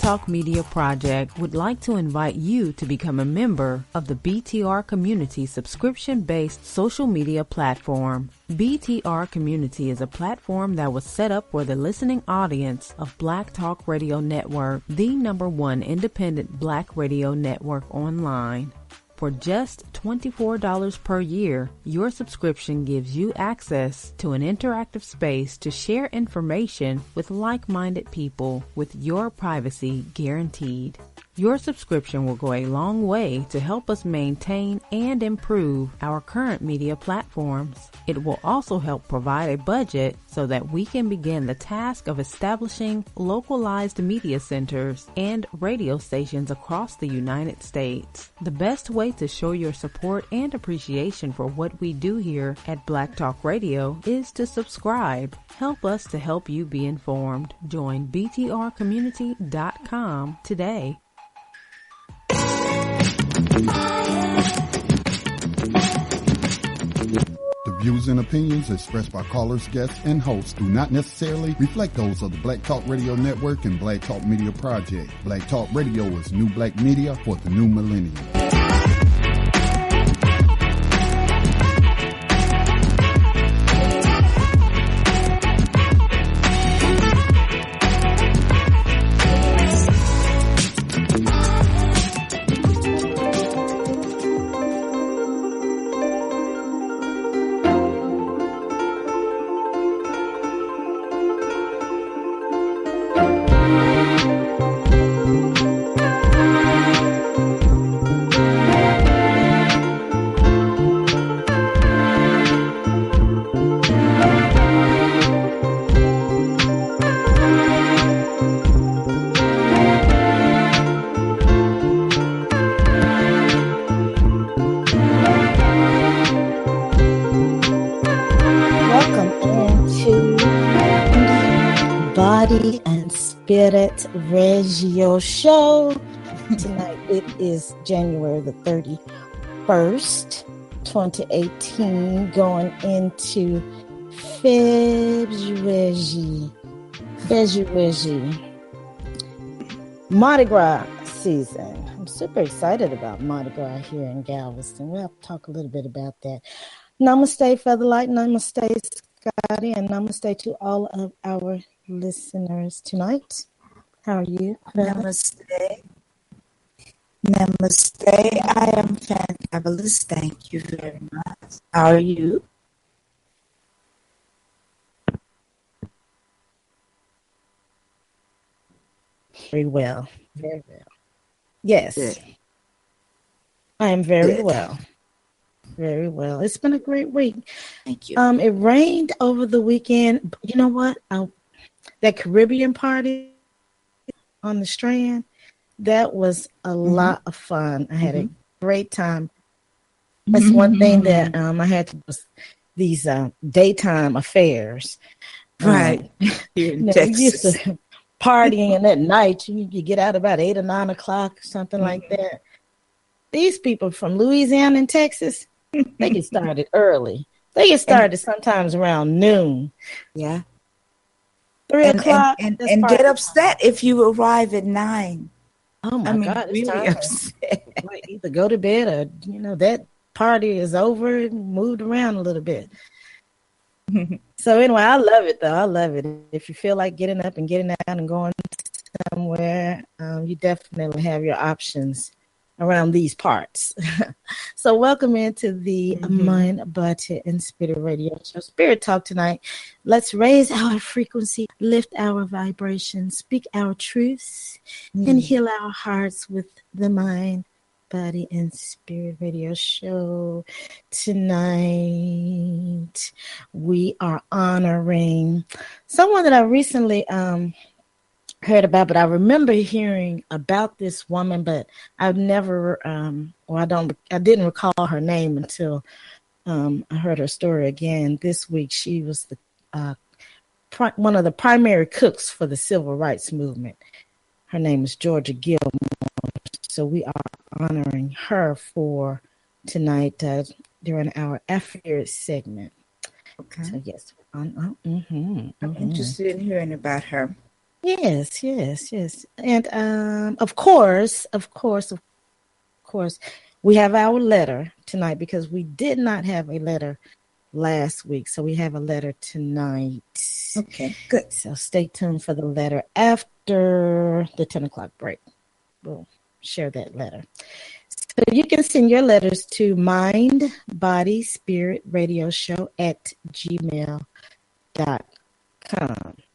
Talk Media Project would like to invite you to become a member of the BTR Community subscription-based social media platform. BTR Community is a platform that was set up for the listening audience of Black Talk Radio Network, the #1 independent Black radio network online. For just $24 per year, your subscription gives you access to an interactive space to share information with like-minded people with your privacy guaranteed. Your subscription will go a long way to help us maintain and improve our current media platforms. It will also help provide a budget so that we can begin the task of establishing localized media centers and radio stations across the United States. The best way to show your support and appreciation for what we do here at Black Talk Radio is to subscribe. Help us to help you be informed. Join btrcommunity.com today. The views and opinions expressed by callers, guests, and hosts do not necessarily reflect those of the Black Talk Radio Network and Black Talk Media Project. Black Talk Radio is new black media for the new millennium. Radio show. Tonight it is January the 31st, 2018, going into February. Mardi Gras season. I'm super excited about Mardi Gras here in Galveston. We'll have to talk a little bit about that. Namaste, Featherlight. Namaste, Scotty. And namaste to all of our listeners tonight. How are you? Namaste. Namaste. I am fantabulous. Thank you very much. How are you? Very well. Very well. Yes. Good. I am very well. Very well. It's been a great week. Thank you. It rained over the weekend. You know what? That Caribbean party on the Strand, that was a lot of fun. I had a great time. That's one thing that I had to do, these daytime affairs. Right. Here in Texas. Used to partying at night. You get out about 8 or 9 o'clock, something like that. These people from Louisiana and Texas, they get started early. They get started sometimes around noon. Yeah. 3 o'clock. And get upset if you arrive at 9. Oh my God. Really upset. Either go to bed or, that party is over and moved around a little bit. So anyway, I love it though. I love it. If you feel like getting up and getting out and going somewhere, you definitely have your options around these parts. So welcome into the Mind, Body, and Spirit Radio Show. Spirit Talk tonight. Let's raise our frequency, lift our vibrations, speak our truths, and heal our hearts with the Mind, Body, and Spirit Radio Show. Tonight, we are honoring someone that I recently heard about, but I remember hearing about this woman, but I've never, I didn't recall her name until I heard her story again this week. She was the one of the primary cooks for the civil rights movement. Her name is Georgia Gilmore. So we are honoring her for tonight during our after segment. Okay. So yes, I'm interested in hearing about her. Yes, yes, yes. And of course, we have our letter tonight because we did not have a letter last week. So we have a letter tonight. Okay, good. So stay tuned for the letter after the 10 o'clock break. We'll share that letter. So you can send your letters to mindbodyspiritradioshow at gmail.com.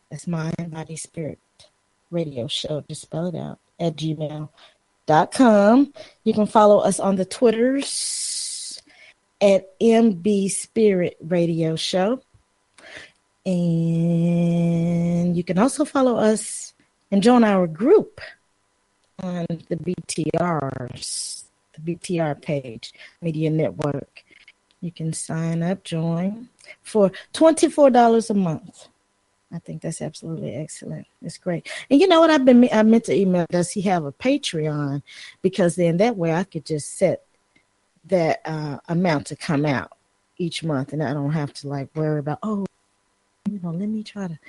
That's mindbodyspiritradioshow, just spell it out, at gmail.com. You can follow us on the Twitters at MB Spirit Radio Show. And you can also follow us and join our group on the BTR page, Media Network. You can sign up, join for $24 a month. I think that's absolutely excellent. It's great. And you know what? I meant to email, does he have a Patreon? Because then that way I could just set that amount to come out each month, and I don't have to like worry about, let me try to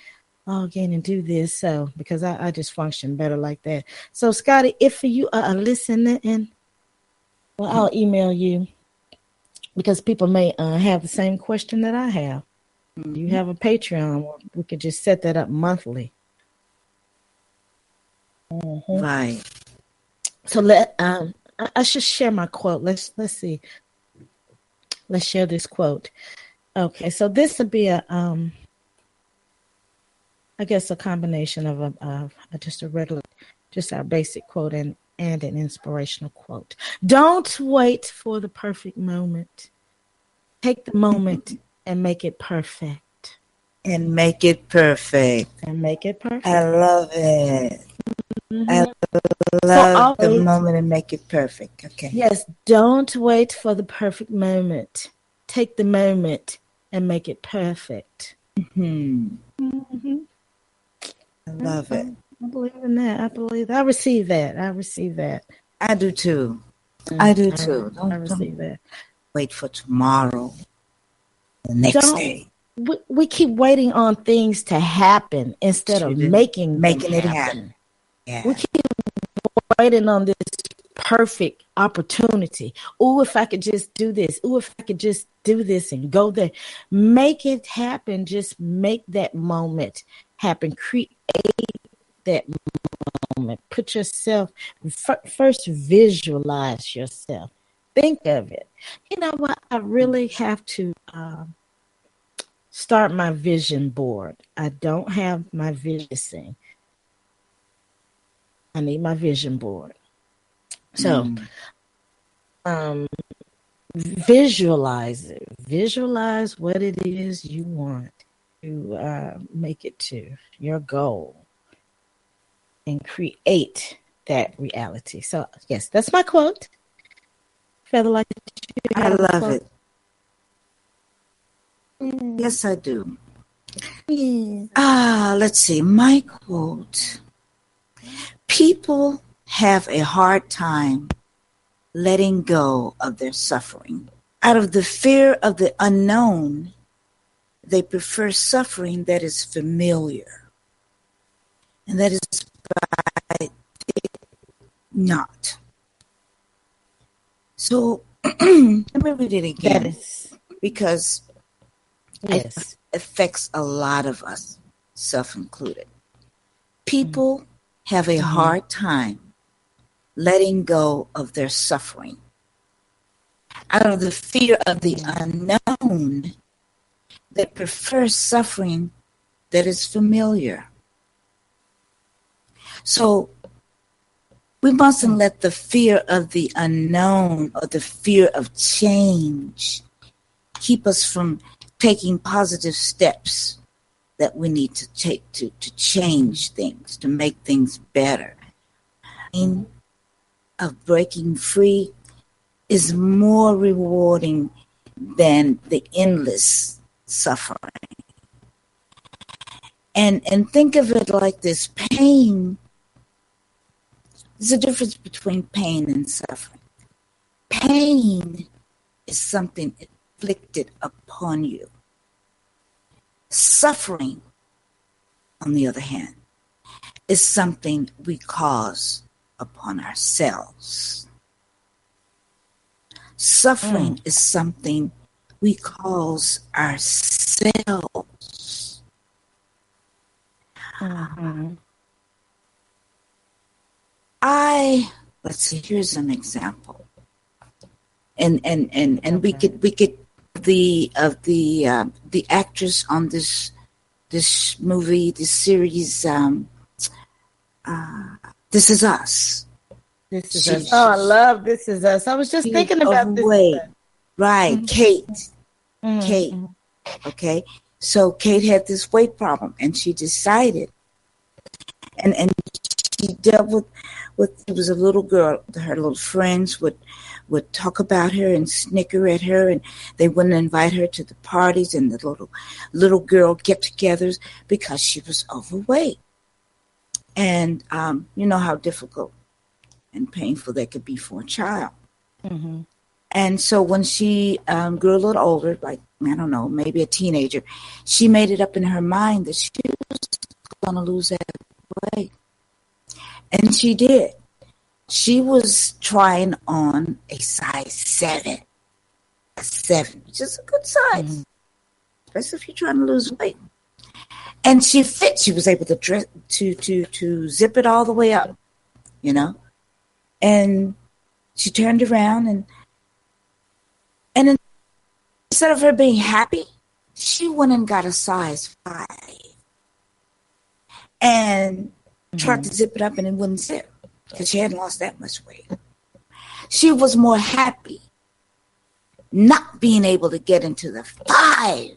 log in and do this. So because I just function better like that. So Scotty, if you are listening, well, I'll email you because people may have the same question that I have. Mm-hmm. You have a Patreon, we could just set that up monthly. Mm-hmm. Right. So I should share my quote. Let's see. Let's share this quote. Okay, so this would be I guess a combination of just our basic quote and an inspirational quote. Don't wait for the perfect moment. Take the moment and make it perfect. And make it perfect. And make it perfect. I love it. Mm-hmm. I love the moment and make it perfect. Okay. Yes, don't wait for the perfect moment. Take the moment and make it perfect. Mm-hmm. Mm-hmm. I love it. I believe in that. I receive that. I do too. Don't receive that. Wait for tomorrow. The next day. We keep waiting on things to happen instead of making it happen. Yeah. We keep waiting on this perfect opportunity. Oh, if I could just do this. Oh, if I could just do this and go there. Make it happen. Just make that moment happen. Create that moment. Put yourself first. Visualize yourself. Think of it. You know what? I really have to start my vision board. I don't have my vision. I need my vision board. So, visualize it. Visualize what it is you want to make it to your goal and create that reality. So, yes, that's my quote. Featherlight, I love it. Yes, I do. Yeah. Let's see. My quote. People have a hard time letting go of their suffering. Out of the fear of the unknown, they prefer suffering that is familiar. And that is by not. So, let me read it again. Because it affects a lot of us, self-included. People have a hard time letting go of their suffering. Out of the fear of the unknown, they prefer suffering that is familiar. So we mustn't let the fear of the unknown or the fear of change keep us from taking positive steps that we need to take to change things, to make things better. Of breaking free is more rewarding than the endless suffering. And think of it like this. Pain, there's a difference between pain and suffering. Pain is something inflicted upon you. Suffering, on the other hand, is something we cause upon ourselves. Suffering is something we cause ourselves. Let's see, here's an example. And we could the actress on this movie, this series, This Is Us. This Is Us. Oh, I love This Is Us. I was just thinking about this. Right, Kate. Kate. Okay. So Kate had this weight problem, and she decided, and she dealt with it was a little girl. Her little friends would talk about her and snicker at her, and they wouldn't invite her to the parties and the little girl get-togethers because she was overweight. And you know how difficult and painful that could be for a child. And so when she grew a little older, like, I don't know, maybe a teenager, she made it up in her mind that she was going to lose that weight. And she did. She was trying on a size 7. A 7, which is a good size, especially if you're trying to lose weight. And she fit. She was able to dress, to zip it all the way up, you know. And she turned around and instead of her being happy, she went and got a size 5 and tried to zip it up, and it wouldn't zip because she hadn't lost that much weight. She was more happy not being able to get into the 5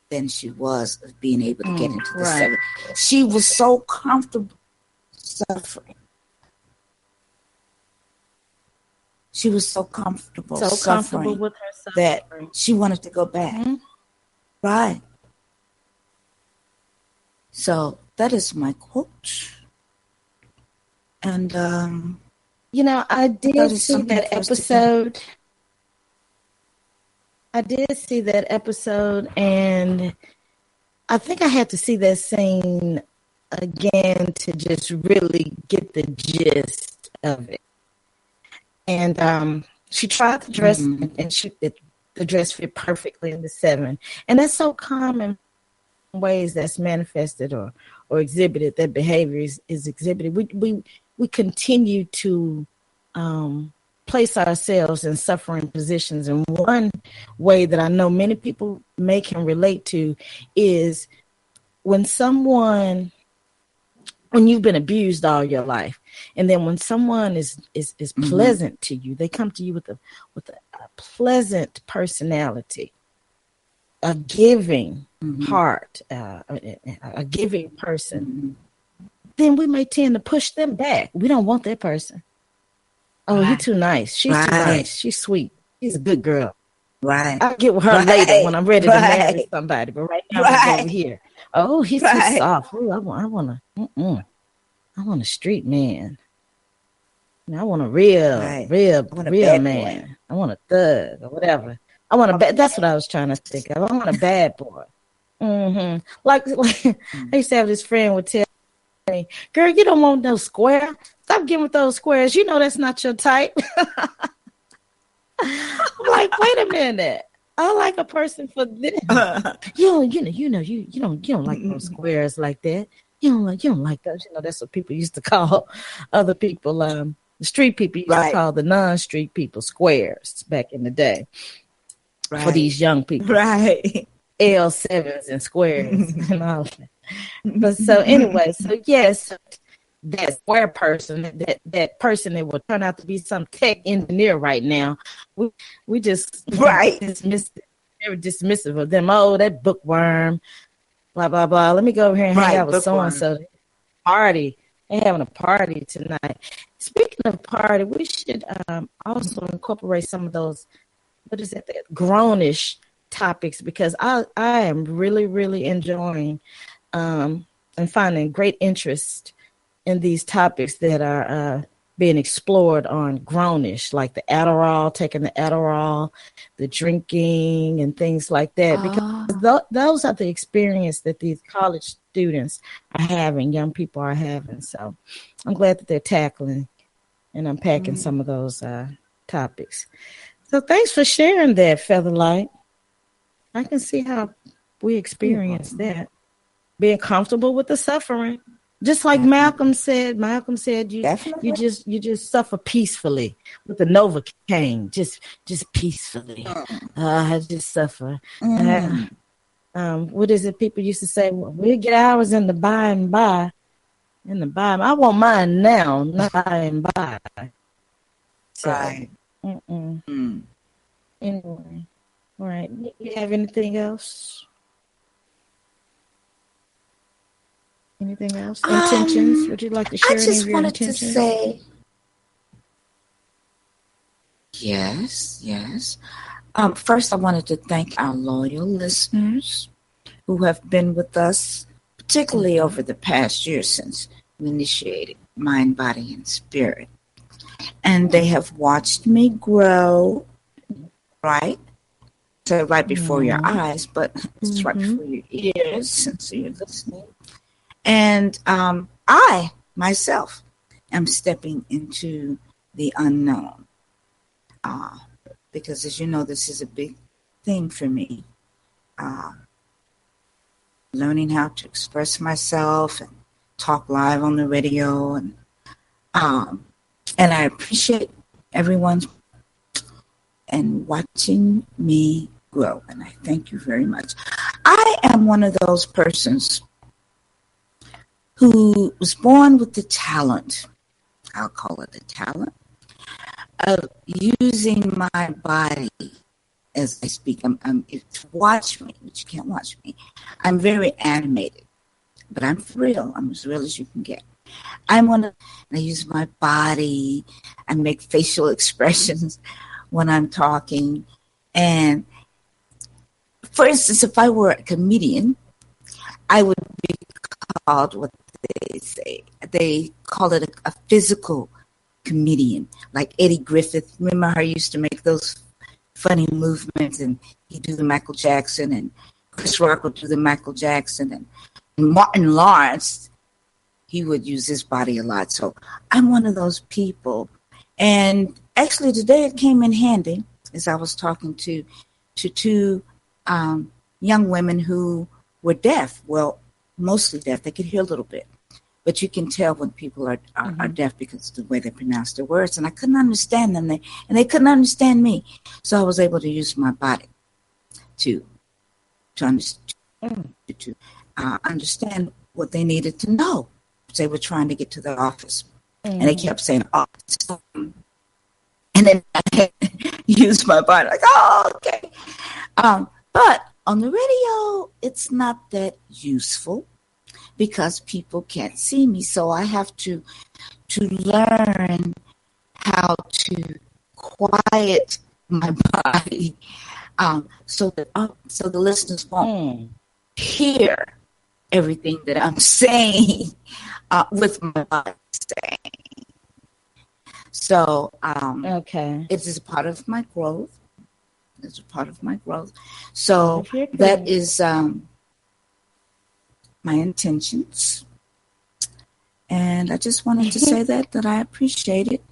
than she was of being able to get into the 7. She was so comfortable suffering. She was so comfortable with her suffering that she wanted to go back. Right. So that is my quote. And you know, I did see that episode. And I think I had to see that scene again to just really get the gist of it. And she tried the dress, and the dress fit perfectly in the 7. And that's so common ways that's manifested or exhibited, that behavior is exhibited. We continue to place ourselves in suffering positions. And one way that I know many people can relate to is when you've been abused all your life, and then when someone is pleasant to you, they come to you with a pleasant personality, a giving heart, a giving person, then we may tend to push them back. We don't want that person. Oh, he's too nice. She's too nice. She's sweet. She's a good girl. Right. I'll get with her later when I'm ready to marry somebody. But right now, I'm over here. Oh, he's too soft. Ooh, I want a street man. I want a real man. I want a thug or whatever. I want a bad. That's what I was trying to think of. I want a bad boy. Like I used to have this friend would tell me, "Girl, you don't want no square. Stop getting with those squares. You know that's not your type." I'm like, wait a minute. I like a person for this. You don't like those squares like that. You don't like those. You know, that's what people used to call other people. The street people used to call the non-street people squares back in the day. For these young people. Right. L7s and squares and all that. But so anyway, so yes, that square person, that person that will turn out to be some tech engineer right now, we just dismiss it. Very dismissive of them. Oh, that bookworm, blah blah blah. Let me go over here and hang out with so and so. Party. They're having a party tonight. Speaking of party, we should also incorporate some of those. What is it? Grownish topics, because I am really, really enjoying and finding great interest in these topics that are being explored on grownish, like the Adderall, taking the Adderall, the drinking and things like that, because those are the experience that these college students are having, young people are having. So I'm glad that they're tackling and unpacking some of those topics. So thanks for sharing that, Featherlight. I can see how we experience that, being comfortable with the suffering. Just like Malcolm said, you just suffer peacefully with the Novocaine, just peacefully. I just suffer. What is it? People used to say, well, we'll get ours in the by and by. In the by, I want mine now, not by and by. So, right. Anyway, all right. You have anything else? Anything else? Intentions? Would you like to share any of your intentions? I just wanted to say, yes. First, I wanted to thank our loyal listeners who have been with us, particularly over the past year since we initiated Mind, Body, and Spirit. And they have watched me grow, right? So right before your eyes, but it's right before your ears, since you're listening. And I, myself, am stepping into the unknown. Because as you know, this is a big thing for me. Learning how to express myself and talk live on the radio. And I appreciate everyone and watching me grow. And I thank you very much. I am one of those persons who was born with the talent, I'll call it a talent, of using my body as I speak. If you watch me, but you can't watch me, I'm very animated, but I'm for real. I'm as real as you can get. I use my body. I make facial expressions when I'm talking. And for instance, if I were a comedian, I would be called what they say. They call it a physical comedian, like Eddie Griffith. Remember how he used to make those funny movements, and he'd do the Michael Jackson, and Chris Rock would do the Michael Jackson, and Martin Lawrence, he would use his body a lot. So I'm one of those people. And actually today it came in handy as I was talking to two young women who were deaf. Well, mostly deaf. They could hear a little bit. But you can tell when people are deaf because of the way they pronounce their words. And I couldn't understand them. And they couldn't understand me. So I was able to use my body to understand what they needed to know. They were trying to get to the office. And they kept saying, office. And then I used my body like, oh, okay. But on the radio, it's not that useful, because people can't see me. So I have to learn how to quiet my body so the listeners won't hear everything that I'm saying with my body saying. So it is a part of my growth. It's a part of my growth. So that is my intentions. And I just wanted to say that I appreciate it.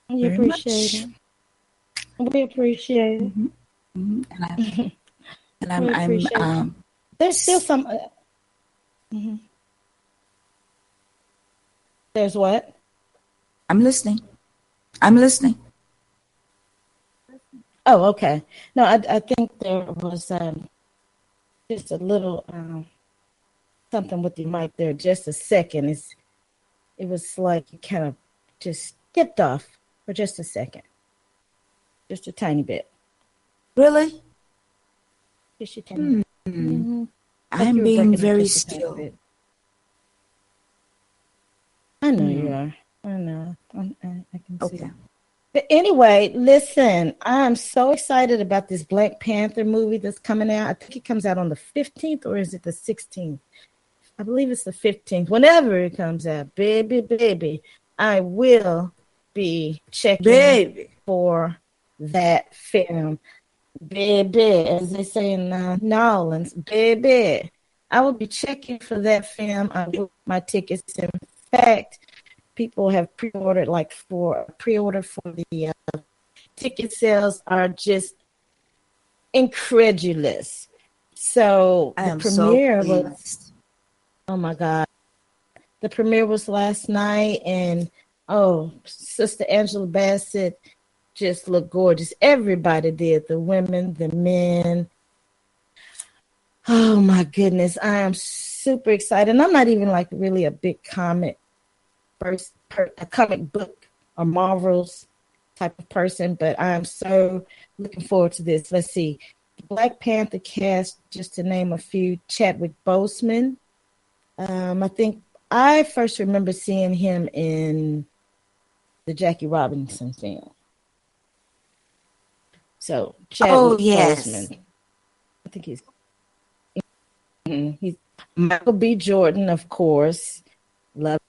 We appreciate it. We appreciate it. And I'm there's still some There's what? I'm listening. Oh, okay. No, I think there was just a little something with your mic there. Just a second. It was like you kind of just skipped off for just a second, just a tiny bit. Really? Just a tiny bit. I'm being very still. I know you are. I know. I can see. But anyway, listen, I'm so excited about this Black Panther movie that's coming out. I think it comes out on the 15th, or is it the 16th? I believe it's the 15th. Whenever it comes out, baby, I will be checking for that film. Baby, as they say in New Orleans, baby, I will be checking for that film. I will my tickets. In fact, people have pre-ordered for the ticket sales are just incredulous. So the premiere was, oh my God, the premiere was last night, and Sister Angela Bassett just looked gorgeous. Everybody did, the women, the men. Oh my goodness, I am super excited. And I'm not even really a big comic book or Marvels type of person, but I am so looking forward to this. Let's see. The Black Panther cast, just to name a few: Chadwick Boseman. I think I first remember seeing him in the Jackie Robinson film. So Chadwick Boseman. I think he's Michael B. Jordan, of course. Love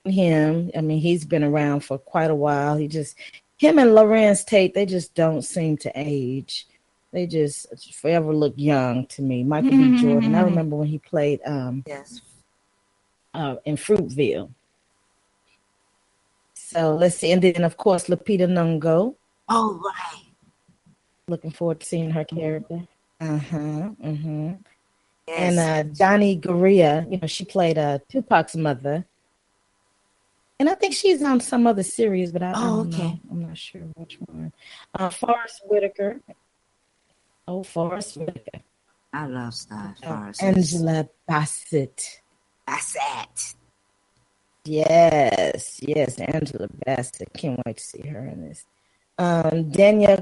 him. I mean, he's been around for quite a while. Him and Lorenz Tate, they just don't seem to age. They just forever look young to me. Michael B. Jordan. I remember when he played in Fruitville. So let's see. And then, of course, Lupita Nyong'o. Oh, right. Looking forward to seeing her character. Yes. And Johnny Guerrilla, she played Tupac's mother. And I think she's on some other series, but I don't know. I'm not sure which one. Forrest Whitaker. Oh, Forrest Whitaker. I love Forrest. Angela Bassett. Yes, Angela Bassett. Can't wait to see her in this. Daniel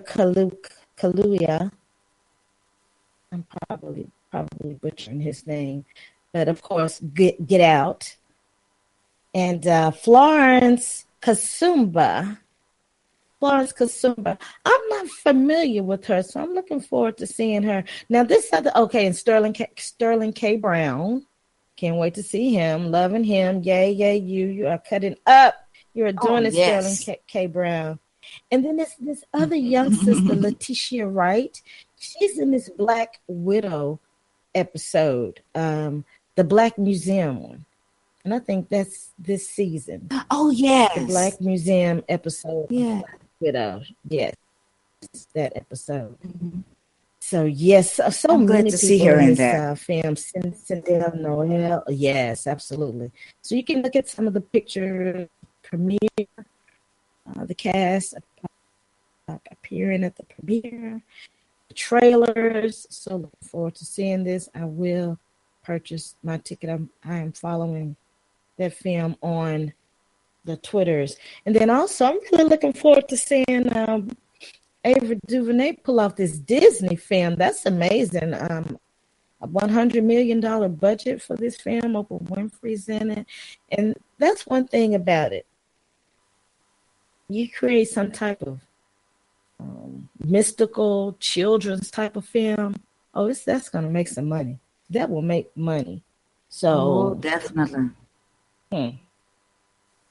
Kaluuya. I'm probably butchering his name, but of course, Get Out. And Florence Kasumba. I'm not familiar with her, so I'm looking forward to seeing her. Now, and Sterling K. Brown. Can't wait to see him. Loving him. Yay, you are cutting up. You're doing it, Sterling K. Brown. And then this other young sister, Letitia Wright. She's in this Black Widow episode, the Black Museum one. And I think that's this season. Oh, yes. The Black Museum episode. Yeah. Widow. Yes. That episode. Mm-hmm. So, yes. So I'm many glad to people see her in that film. Cynthia Noel. Yes, absolutely. So you can look at some of the picture premiere, the cast appearing at the premiere, the trailers. So looking forward to seeing this. I will purchase my ticket. I am following that film on the Twitters. And then also, I'm really looking forward to seeing Ava DuVernay pull off this Disney film. That's amazing. A $100 million budget for this film. Oprah Winfrey's in it. And that's one thing about it. You create some type of mystical children's type of film. That's going to make some money. That will make money. So definitely.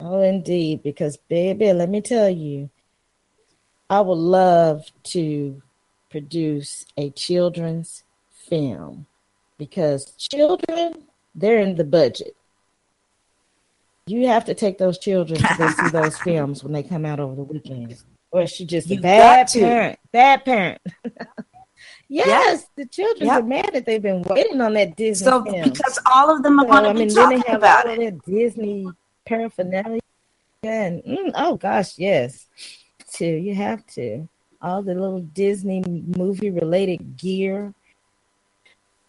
Oh, indeed, because baby, let me tell you, I would love to produce a children's film because children, they're in the budget. You have to take those children to go see those films when they come out over the weekend. Or is she just a bad parent? Bad parent. Yes, the children are mad that they've been waiting on that Disney film. Because all of them are going to be talking then they have about all of that Disney paraphernalia. And oh gosh, yes. You have to. All the little Disney movie related gear.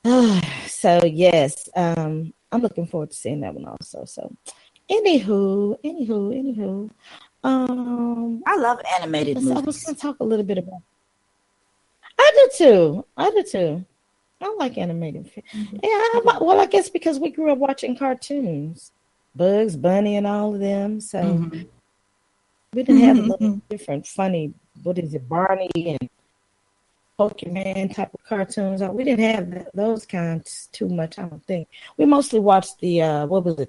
So yes, I'm looking forward to seeing that one also. So anywho. I love animated movies. I was going to talk a little bit about. I do too. I like animated films. Yeah, I guess because we grew up watching cartoons, Bugs Bunny and all of them. So we didn't have a little different funny. What is it, Barney and Pokemon type of cartoons. We didn't have those kinds too much, I don't think. We mostly watched the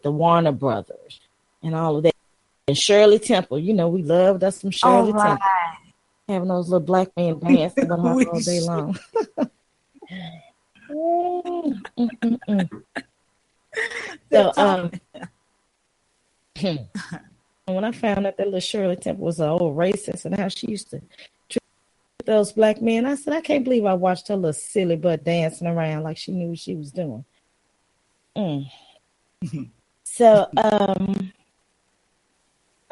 the Warner Brothers and all of that. And Shirley Temple, we loved us some Shirley Temple. Having those little black men dancing with her all day long. So when I found out that little Shirley Temple was an old racist and how she used to treat those black men, I said, I can't believe I watched her little silly butt dancing around like she knew what she was doing. So I'm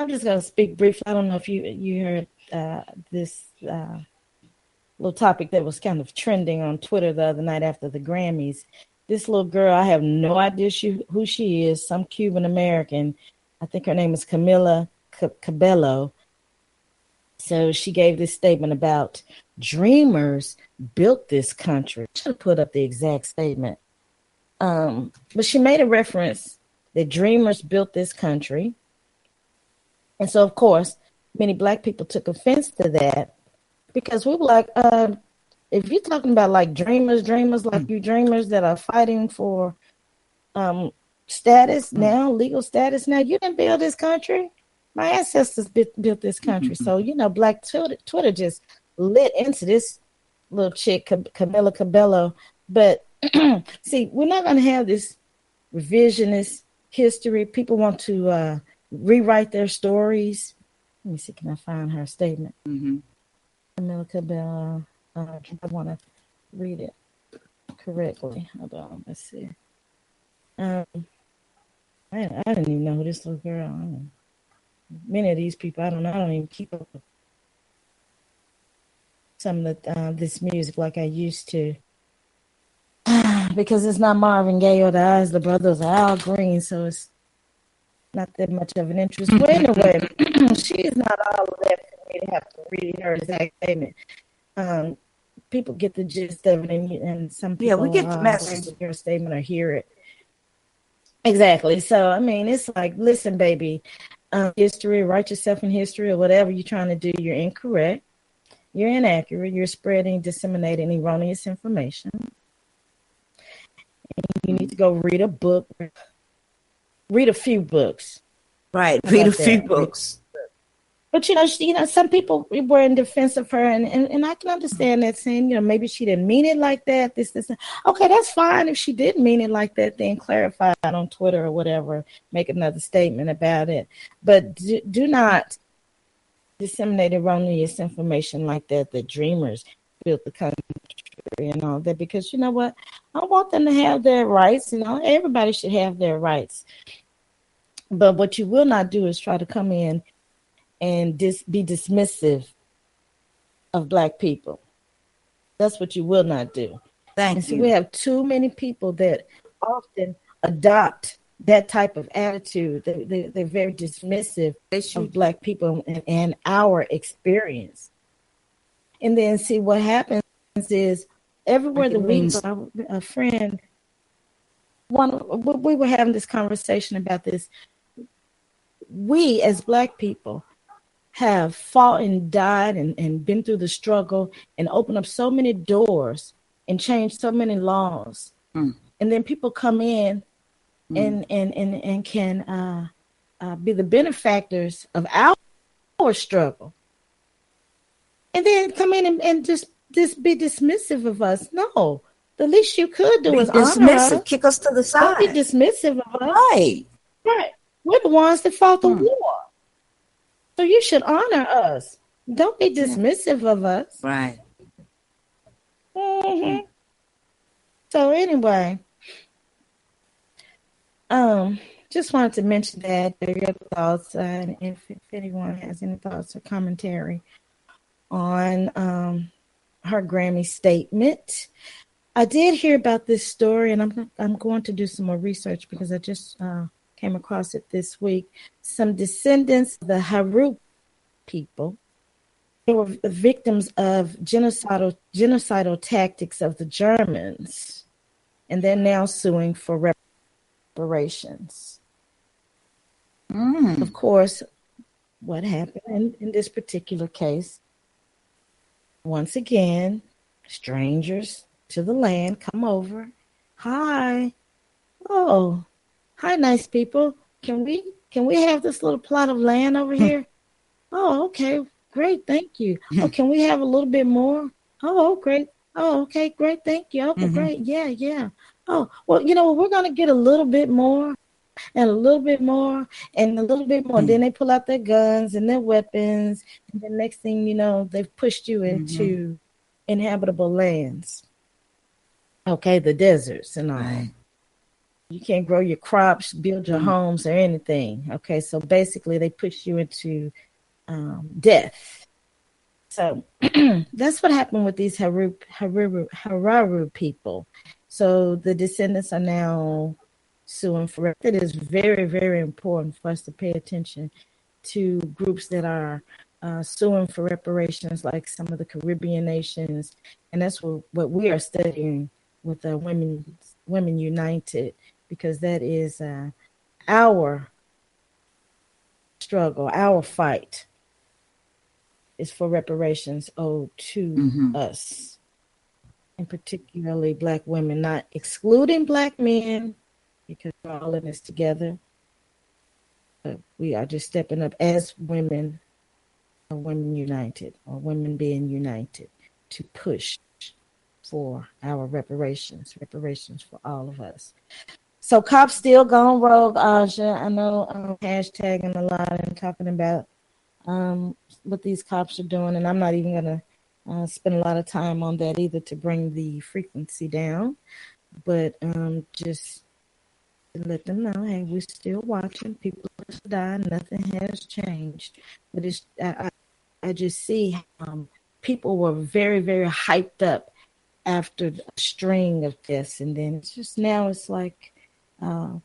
just going to speak briefly. I don't know if you heard this little topic that was kind of trending on Twitter the other night after the Grammys. This little girl, I have no idea who she is, some Cuban American. I think her name is Camila Cabello. So she gave this statement about dreamers built this country. I should have put up the exact statement. But she made a reference that dreamers built this country. And so, of course, many black people took offense to that because we were like, if you're talking about like dreamers like you dreamers that are fighting for status now, legal status now, you didn't build this country. My ancestors built this country. So, Black Twitter just lit into this little chick, Camila Cabello. But see, we're not going to have this revisionist history. People want to rewrite their stories. Let me see, can I find her statement? Camila Cabello. I want to read it correctly. Hold on, let's see. I didn't even know who this little girl. Many of these people, I don't even keep up with some of this music like I used to. Because it's not Marvin Gaye or the Isley Brothers or Al Green, so it's not that much of an interest. But anyway, she is not all of that for me to have to read her exact statement. People get the gist of it, and some people we get the message of your statement or hear it. Exactly. So, I mean, it's like, listen, baby, history, write yourself in history or whatever you're trying to do, you're incorrect. You're inaccurate. You're spreading, disseminating erroneous information. And you need to go read a book. Read a few books. Right. Read a few books. But, some people were in defense of her, and I can understand that, saying, maybe she didn't mean it like that, this. Okay, that's fine. If she did mean it like that, then clarify it on Twitter or whatever, make another statement about it. But do not disseminate erroneous information like that, the dreamers built the country and all that, because you know what? I want them to have their rights. Everybody should have their rights. But what you will not do is try to come in and be dismissive of Black people. That's what you will not do. Thank you. So we have too many people that often adopt that type of attitude. They're very dismissive of Black people and our experience. And then see what happens is everywhere that we go, a friend, we were having this conversation about this. We as Black people have fought and died and been through the struggle and opened up so many doors and changed so many laws. And then people come in and can be the benefactors of our struggle. And then come in and just be dismissive of us. No, the least you could do is honor us. Kick us to the side. Don't be dismissive of us. Right. We're the ones that fought the war. So you should honor us. Don't be dismissive of us. Right. So anyway, just wanted to mention that, your thoughts, and if anyone has any thoughts or commentary on her Grammy statement. I did hear about this story, and I'm going to do some more research because I just came across it this week. Some descendants of the Haruk people, they were victims of genocidal tactics of the Germans, and they're now suing for reparations. Of course, what happened in this particular case, once again, strangers to the land come over. Hi. Oh, hi, nice people. Can we have this little plot of land over here? Oh, okay. Great. Thank you. Oh, can we have a little bit more? Oh, great. Oh, okay. Great. Thank you. Okay, great. Yeah, yeah. Oh, well, we're going to get a little bit more and a little bit more and a little bit more. Then they pull out their guns and their weapons. And the next thing you know, they've pushed you into inhabitable lands. Okay, the deserts and all. Right. You can't grow your crops, build your homes or anything. Okay, so basically they push you into death. So that's what happened with these Hararu people. So the descendants are now suing for it. It is very, very important for us to pay attention to groups that are suing for reparations, like some of the Caribbean nations. And that's what we are studying with Women United, because that is our struggle, our fight is for reparations owed to us, and particularly Black women, not excluding Black men, because we're all in this together. But we are just stepping up as women, or Women United, or women being united, to push for our reparations for all of us. So cops still gone rogue, Aja. I know hashtagging a lot and talking about what these cops are doing, and I'm not even going to spend a lot of time on that either to bring the frequency down, but just to let them know, hey, we're still watching. People are dying. Nothing has changed. But I just see people were very, very hyped up after a string of deaths, and then it's like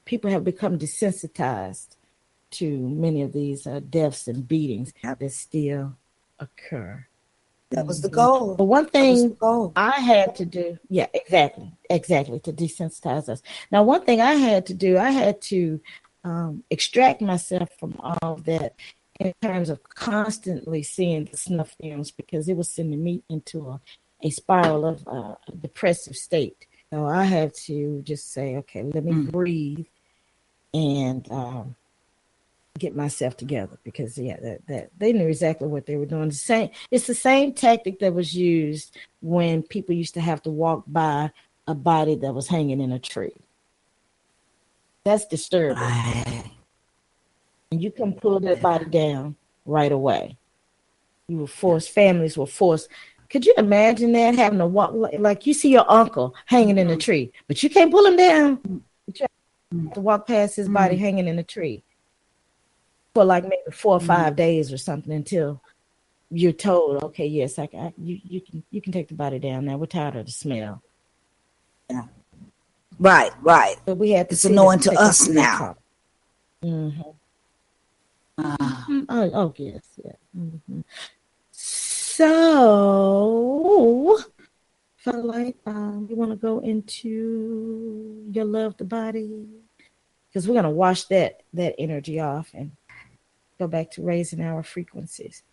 people have become desensitized to many of these deaths and beatings that still occur. That was the goal. But one thing I had to do, yeah, exactly, to desensitize us. Now, one thing I had to do, I had to extract myself from all of that in terms of constantly seeing the snuff films, because it was sending me into a spiral of a depressive state. So I had to just say, okay, let me breathe and get myself together, because that they knew exactly what they were doing. It's the same tactic that was used when people used to have to walk by a body that was hanging in a tree. That's disturbing. Right. And you can pull that body down right away. Families were forced. Could you imagine that, having to walk, like you see your uncle hanging in a tree, but you can't pull him down. You have to walk past his body hanging in a tree for like maybe 4 or 5 days or something, until you're told, okay, yes, you can take the body down now. We're tired of the smell. Yeah. Right. But we had to. It's annoying to us now. Oh yes, yeah. So, felt like you want to go into your love the body, because we're gonna wash that energy off and go back to raising our frequencies.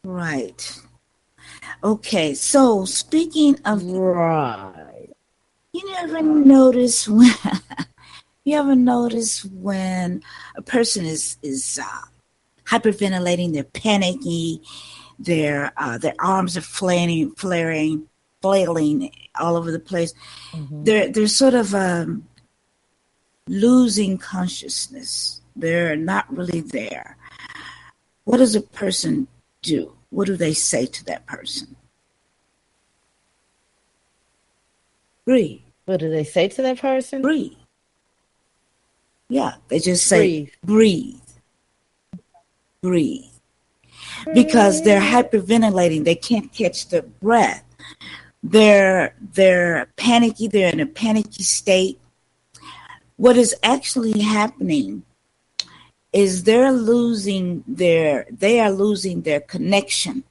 Right. Okay. So speaking of right, you ever notice when a person is hyperventilating, they're panicky, their arms are flailing all over the place. They're sort of losing consciousness. They're not really there. What does a person do? What do they say to that person? Breathe. What do they say to that person? Breathe. Yeah, they just say breathe. Because they're hyperventilating. They can't catch their breath. They're panicky. They're in a panicky state. What is actually happening is they are losing their connection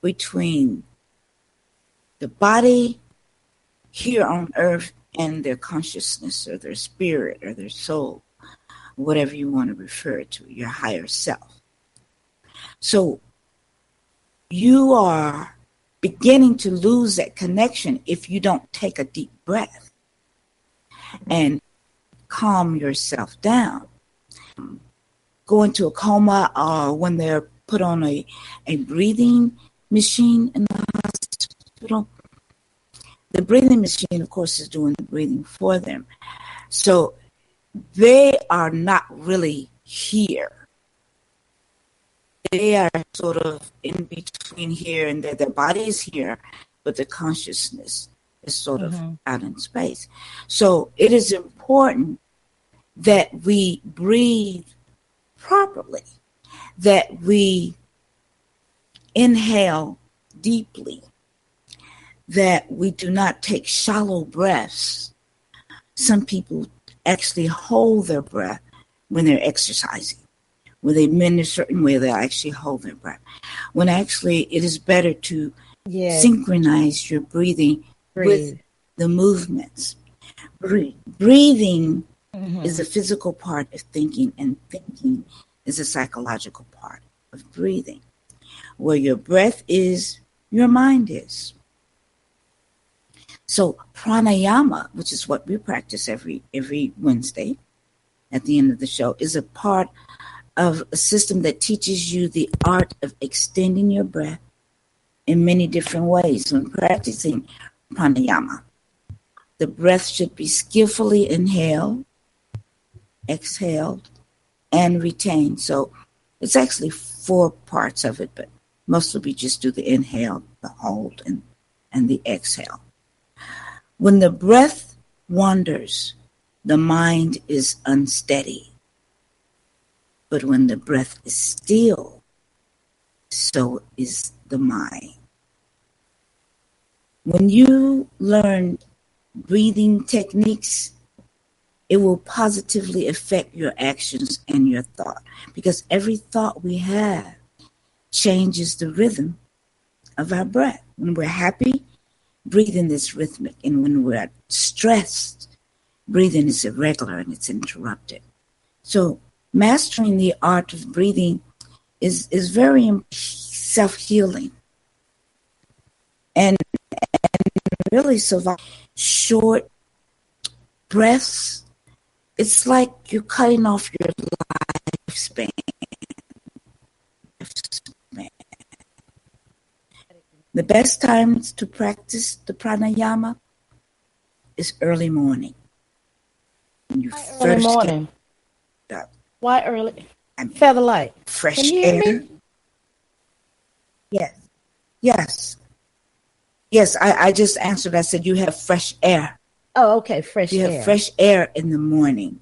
between the body here on earth and their consciousness, or their spirit, or their soul, whatever you want to refer to, your higher self. So you are beginning to lose that connection if you don't take a deep breath and calm yourself down. Go into a coma, or when they're put on a breathing machine in the hospital, the breathing machine, of course, is doing the breathing for them. So they are not really here. They are sort of in between here and there. Their body is here, but the consciousness is sort of out in space. So it is important that we breathe properly, that we inhale deeply, that we do not take shallow breaths. Some people actually hold their breath when they're exercising. When they mend a certain way, they'll actually hold their breath. When actually it is better to synchronize your breathing with the movements. Breathing is a physical part of thinking, and thinking is a psychological part of breathing. Where your breath is, your mind is. So pranayama, which is what we practice every Wednesday at the end of the show, is a part of a system that teaches you the art of extending your breath in many different ways. When practicing pranayama, the breath should be skillfully inhaled, exhaled, and retained. So it's actually 4 parts of it, but mostly we just do the inhale, the hold, and the exhale. When the breath wanders, the mind is unsteady. But when the breath is still, so is the mind. When you learn breathing techniques, it will positively affect your actions and your thought, because every thought we have changes the rhythm of our breath. When we're happy, breathing is rhythmic, and when we're stressed, breathing is irregular and it's interrupted. So mastering the art of breathing is very self-healing. And really survive short breaths. It's like you're cutting off your lifespan. The best times to practice the pranayama is early morning. Early morning. Why early? Featherlight. Fresh Can you air. hear me? Yes, I just answered. I said you have fresh air. Oh, okay, fresh air. You have fresh air in the morning.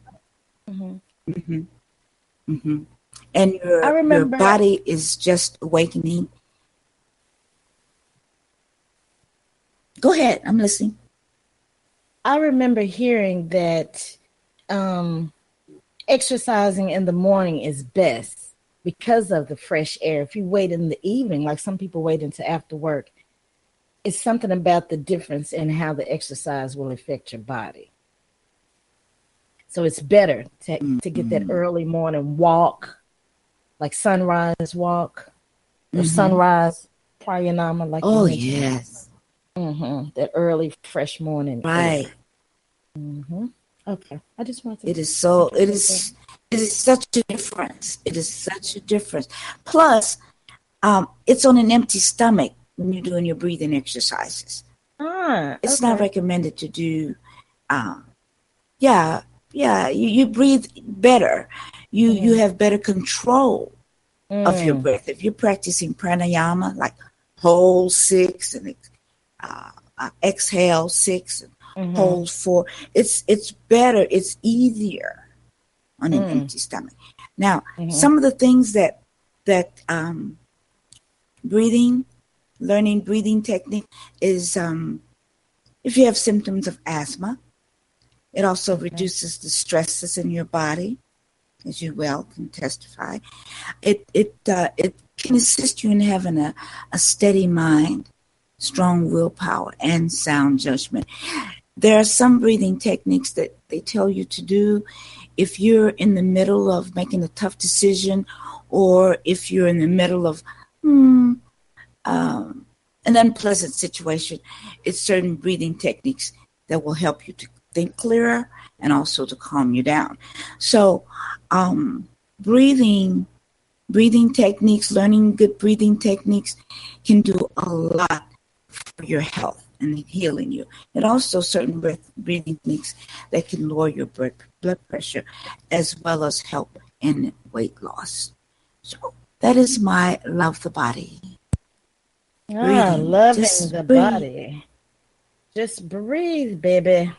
And your body is just awakening. Go ahead, I'm listening. I remember hearing that exercising in the morning is best because of the fresh air. If you wait in the evening, like some people wait until after work, it's something about the difference in how the exercise will affect your body. So it's better to get that early morning walk, like sunrise walk, or sunrise pranayama, like you mentioned. Yes. That early, fresh morning. Right. Okay. I just wanted to. It is such a difference. It is such a difference. Plus, it's on an empty stomach when you're doing your breathing exercises. It's not recommended to do. You breathe better. You have better control of your breath. If you're practicing pranayama, like hold 6 and exhale 6 and hold 4, it's better. It's easier on an empty stomach. Now, some of the things that learning breathing technique is if you have symptoms of asthma, it also reduces the stresses in your body, as you well can testify. It can assist you in having a steady mind, strong willpower, and sound judgment. There are some breathing techniques that they tell you to do if you're in the middle of making a tough decision, or if you're in the middle of an unpleasant situation, it's certain breathing techniques that will help you to think clearer and also to calm you down. So breathing techniques, learning good breathing techniques can do a lot for your health and healing you. And also certain breathing techniques that can lower your blood pressure as well as help in weight loss. So that is my love the body. Loving the body. Just breathe, baby.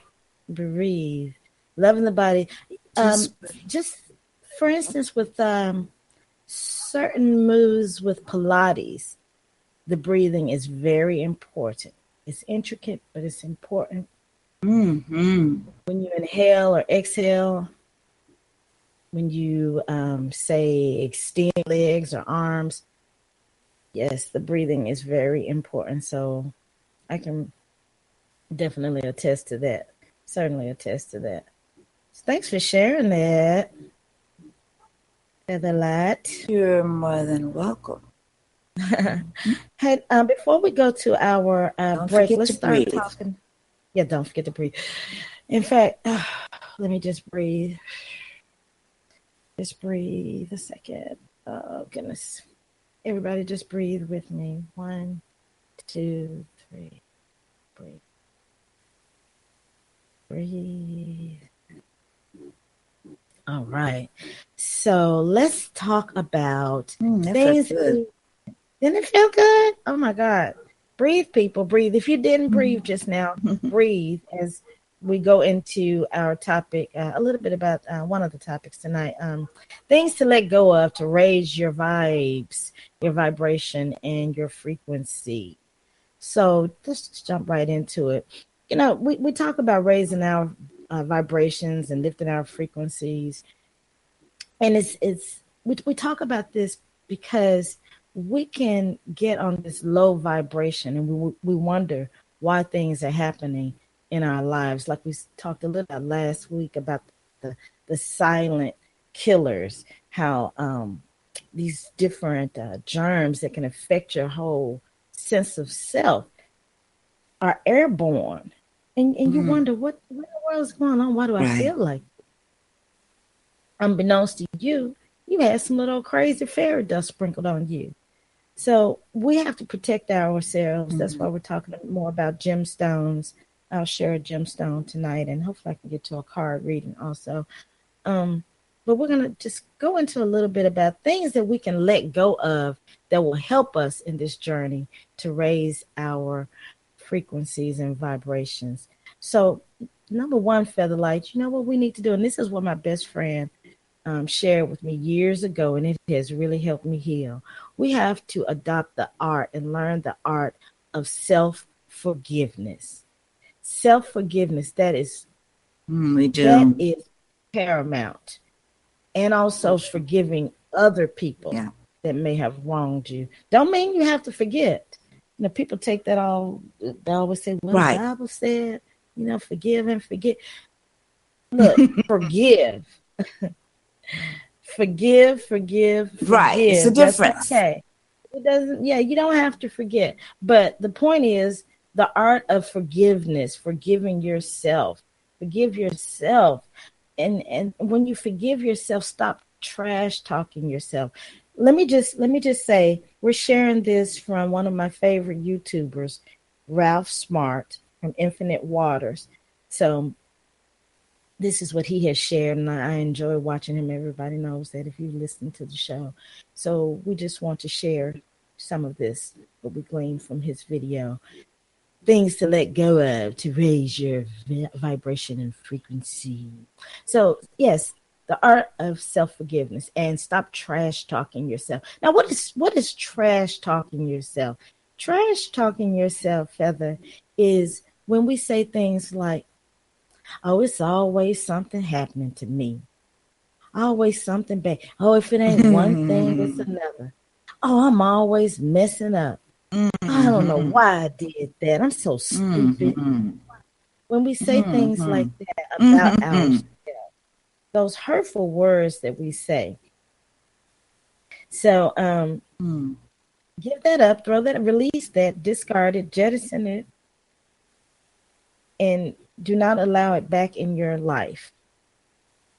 Breathe. Loving the body. Just for instance, with certain moves with Pilates, the breathing is very important. It's intricate, but it's important. Mm-hmm. When you inhale or exhale, when you say extend legs or arms, yes, the breathing is very important. So I can definitely attest to that. Certainly attest to that. So thanks for sharing that, Featherlight. You're more than welcome. Hey, before we go to our break, let's start talking. Yeah, don't forget to breathe. In fact, let me just breathe. Just breathe a second. Oh, goodness. Everybody just breathe with me. 1, 2, 3. Breathe. Breathe. All right. So let's talk about things. Didn't it feel good? Oh, my God. Breathe, people. Breathe. If you didn't breathe just now, breathe as we go into our topic, a little bit about one of the topics tonight. Things to let go of to raise your vibes, your vibration, and your frequency. So let's just jump right into it. You know, we talk about raising our vibrations and lifting our frequencies. And we talk about this because we can get on this low vibration and we wonder why things are happening in our lives. Like we talked a little about last week about the silent killers, how these different germs that can affect your whole sense of self are airborne. And you wonder, what in the world is going on? Why do I feel like this? Unbeknownst to you, you had some little crazy fairy dust sprinkled on you. So we have to protect ourselves. That's why we're talking more about gemstones. I'll share a gemstone tonight, and hopefully I can get to a card reading also. But we're going to just go into a little bit about things that we can let go of that will help us in this journey to raise our frequencies and vibrations. So number one, Featherlight, you know what we need to do? And this is what my best friend shared with me years ago, and it has really helped me heal. We have to adopt the art and learn the art of self-forgiveness. Self-forgiveness, that is that is paramount. And also forgiving other people that may have wronged you. Don't mean you have to forget. You know, people take that they always say, well, the Bible said, you know, forgive and forget. Look, forgive. Forgive. Right. It's a difference. That's okay. It doesn't, you don't have to forget. But the point is the art of forgiveness, forgiving yourself. Forgive yourself. And when you forgive yourself, stop trash talking yourself. Let me just say, we're sharing this from one of my favorite YouTubers, Ralph Smart from Infinite Waters. So this is what he has shared, and I enjoy watching him. Everybody knows that if you listen to the show. So we just want to share some of this, what we gleaned from his video. Things to let go of to raise your vibration and frequency. So, yes, the art of self-forgiveness, and stop trash talking yourself. Now, what is trash talking yourself? Trash talking yourself, Feather, is when we say things like, oh, it's always something happening to me. Always something bad. Oh, if it ain't one thing, it's another. Oh, I'm always messing up. I don't know why I did that. I'm so stupid. When we say things like that about ourselves, those hurtful words that we say. So Give that up, throw that, release that, discard it, jettison it, and do not allow it back in your life.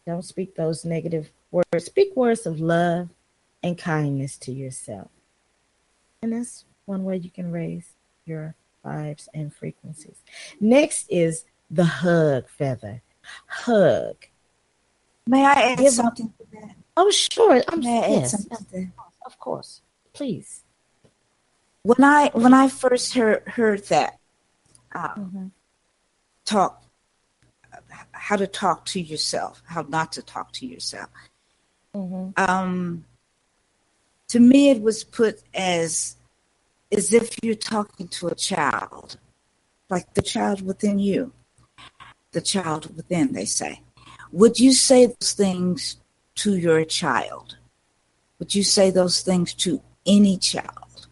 Don't speak those negative words. Speak words of love and kindness to yourself. And that's one way you can raise your vibes and frequencies. Next is the hug feather. Hug. May I add something to that? Oh, sure. May I add something to that? Of course. Please. When I first heard that, how to talk to yourself, how not to talk to yourself. To me, it was put as if you're talking to a child, like the child within you, the child within, they say. Would you say those things to your child? Would you say those things to any child?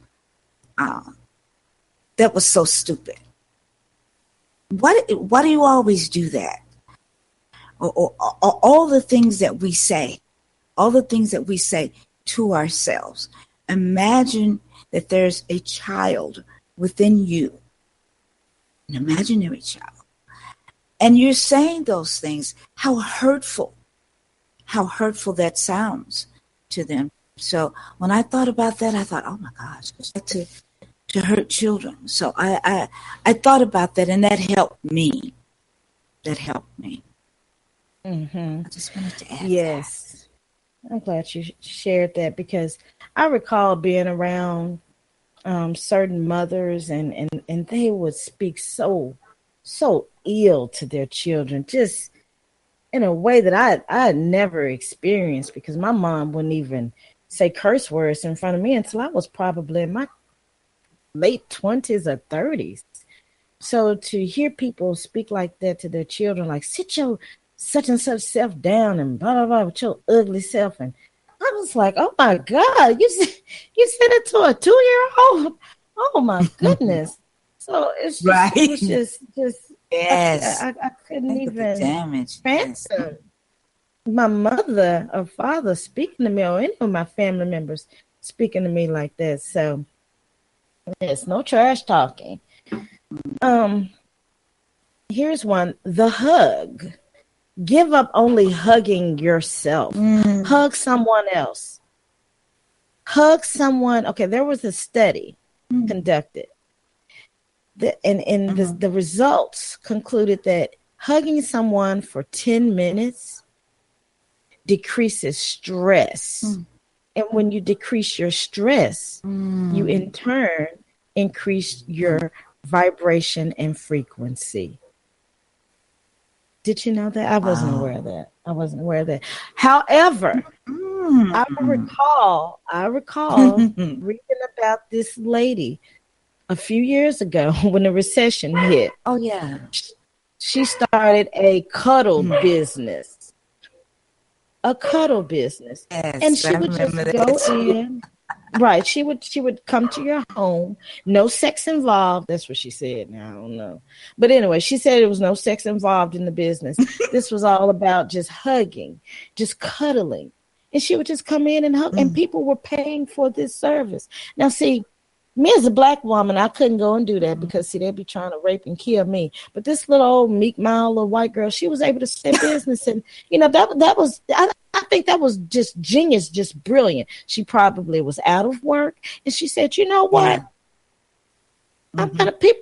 That was so stupid. Why do you always do that? Or all the things that we say, to ourselves. Imagine that there's a child within you, an imaginary child, and you're saying those things. How hurtful that sounds to them. So when I thought about that, I thought, oh my gosh, to hurt children. So I thought about that, and that helped me. I just wanted to add that. I'm glad you shared that, because I recall being around certain mothers and they would speak so ill to their children, just in a way that I had never experienced, because my mom wouldn't even say curse words in front of me until I was probably in my late 20s or 30s. So to hear people speak like that to their children, like, sit your such and such self down and blah, blah, blah, with your ugly self. And I was like, oh my God, you said it to a 2-year-old? Oh my goodness. So it's just, right. It was just yes. I couldn't even fathom my mother or father speaking to me, or any of my family members speaking to me like that. So there's no trash talking. Here's one, the hug. Give up only hugging yourself. Hug someone else. Hug someone. Okay, there was a study conducted. The results concluded that hugging someone for 10 minutes decreases stress. And when you decrease your stress, you in turn increase your vibration and frequency. Did you know that? I wasn't aware of that. However, I recall reading about this lady a few years ago when the recession hit. Oh, yeah. She started a cuddle business. A cuddle business. Yes, and she would just go in. Right. She would come to your home. No sex involved. That's what she said. Now, I don't know. But anyway, she said there was no sex involved in the business. This was all about just hugging, just cuddling. And she would just come in and hug. And people were paying for this service. Now, see, me as a Black woman, I couldn't go and do that because, see, they'd be trying to rape and kill me. But this little old meek, mild little white girl, she was able to stay business. And, that was, I think that was just genius, just brilliant. She probably was out of work. And she said, you know what?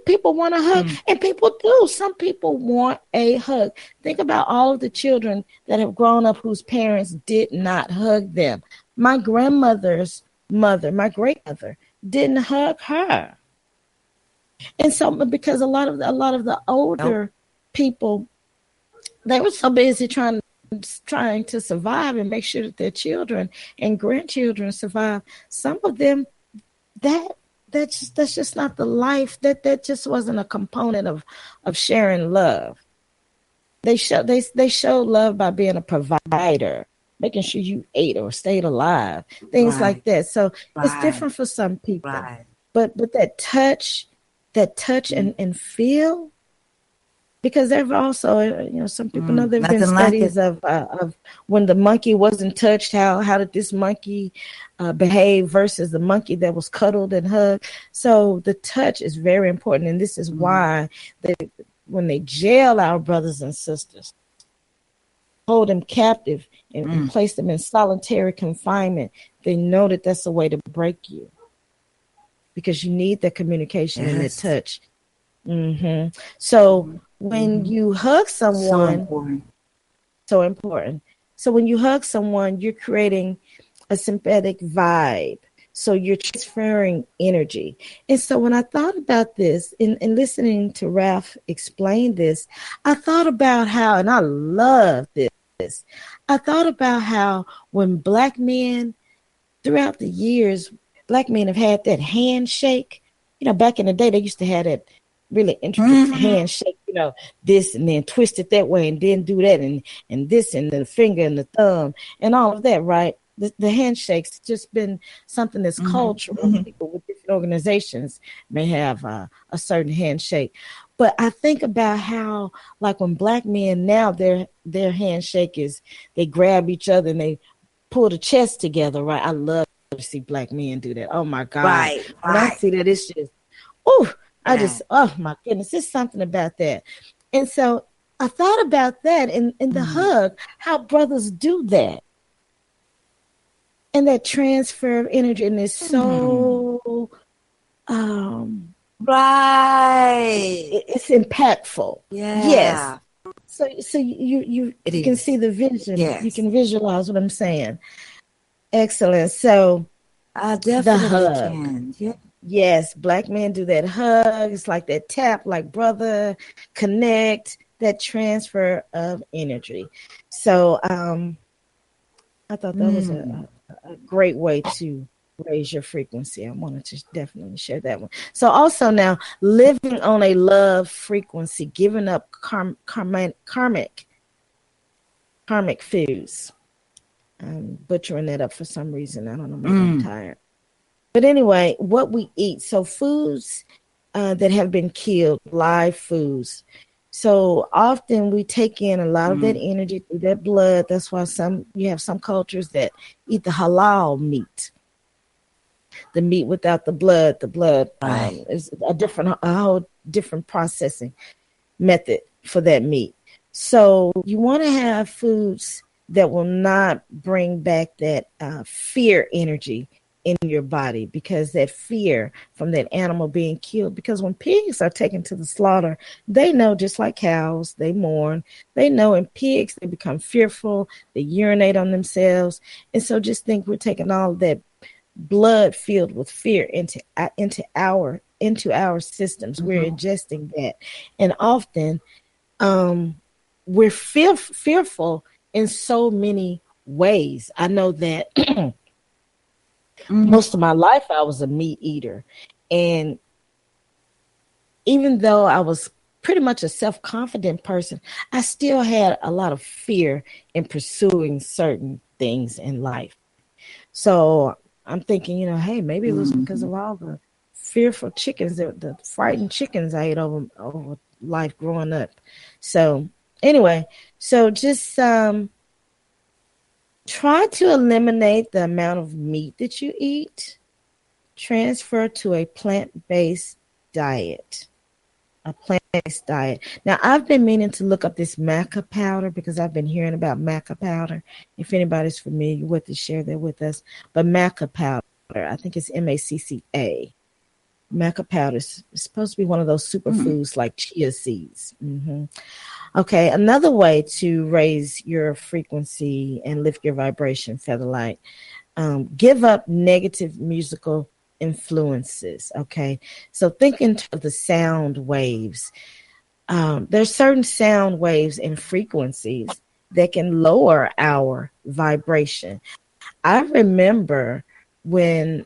People want a hug. And people do. Some people want a hug. Think about all of the children that have grown up whose parents did not hug them. My grandmother's mother, my great mother, didn't hug her. And so, because a lot of the older people, they were so busy trying to survive and make sure that their children and grandchildren survive. Some of them, that's just not the life. That just wasn't a component of sharing love. They showed love by being a provider, making sure you ate or stayed alive, things like that. So it's different for some people. Right. But that touch and feel, Because there have also, some people know there have been Nothing like studies it. of when the monkey wasn't touched, how did this monkey behave versus the monkey that was cuddled and hugged. So the touch is very important, and this is why when they jail our brothers and sisters, hold them captive and place them in solitary confinement, they know that that's a way to break you, because you need that communication and that touch. So when you hug someone, so important. So when you hug someone, you're creating a sympathetic vibe. So you're transferring energy. And so when I thought about this and listening to Ralph explain this, I thought about how, and I love this, I thought about how when Black men, throughout the years, Black men have had that handshake. Back in the day, they used to have that really intricate handshake, this and then twist it that way and then do that and this and the finger and the thumb and all of that, right? The handshake's just been something that's cultural. People with different organizations may have a certain handshake. But I think about how, like when Black men now, their handshake is they grab each other and they pull the chest together, right? I love to see Black men do that. Oh my God. Right. When I see that, it's just, oh my goodness, there's something about that. And so I thought about that in the hug, how brothers do that. And that transfer of energy, and it's so it's impactful. Yeah. Yes. So you can see the vision. Yes. You can visualize what I'm saying. Excellent. So I definitely the hug. can. Yeah. Yes, Black men do that hug. It's like that tap, like brother, connect, that transfer of energy. So I thought that was a great way to raise your frequency. I wanted to definitely share that one. So also now, living on a love frequency, giving up karmic foods. I'm butchering that up for some reason. I don't know, maybe I'm tired. But anyway, what we eat. So foods that have been killed, live foods. So often we take in a lot of that energy through that blood. That's why you have some cultures that eat the halal meat, the meat without the blood. The blood is a whole different processing method for that meat. So you want to have foods that will not bring back that fear energy in your body, because that fear from that animal being killed, because when pigs are taken to the slaughter, they know, just like cows, they mourn, they know. In pigs, they become fearful, they urinate on themselves. And so just think, we're taking all of that blood filled with fear into our systems. We're ingesting that, and often we're fearful in so many ways. I know that most of my life I was a meat eater, and even though I was pretty much a self-confident person, I still had a lot of fear in pursuing certain things in life. So I'm thinking, hey, maybe it was because of all the fearful chickens, the frightened chickens I ate over life growing up. So anyway, so just try to eliminate the amount of meat that you eat. Transfer to a plant-based diet. A plant-based diet. Now, I've been meaning to look up this maca powder, because I've been hearing about maca powder. If anybody's familiar with it, share that with us. But maca powder, I think it's MACCA. Maca powder is supposed to be one of those superfoods like chia seeds. Okay, another way to raise your frequency and lift your vibration, Featherlight, give up negative musical influences. Okay, so thinking of the sound waves. There's certain sound waves and frequencies that can lower our vibration. I remember when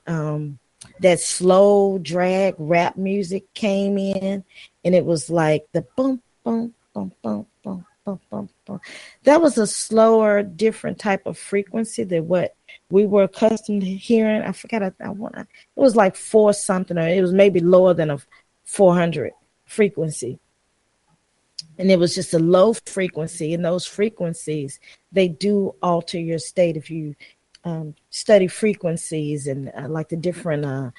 that slow drag rap music came in, and it was like the boom, boom, boom, boom, boom, boom, boom, boom. That was a slower, different type of frequency than what we were accustomed to hearing. I forgot. It was like 4 something, or it was maybe lower than a 400 frequency. And it was just a low frequency. And those frequencies, they do alter your state. If you study frequencies and like the different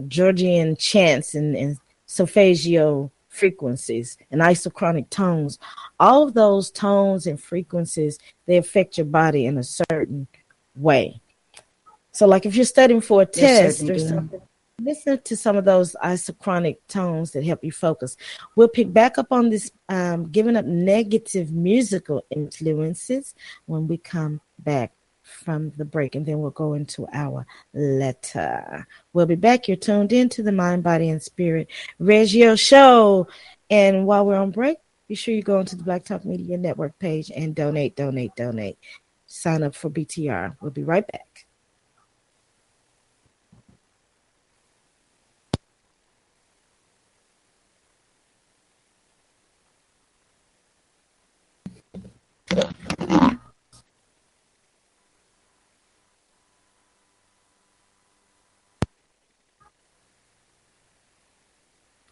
Georgian chants and solfeggio frequencies and isochronic tones, all of those tones and frequencies, they affect your body in a certain way. So like if you're studying for a test or something, listen to some of those isochronic tones that help you focus. We'll pick back up on this giving up negative musical influences when we come back from the break, and then we'll go into our letter. We'll be back. You're tuned into the Mind, Body, and Spirit Radio Show. And while we're on break, be sure you go into the Black Talk Media Network page and donate. Sign up for BTR. We'll be right back.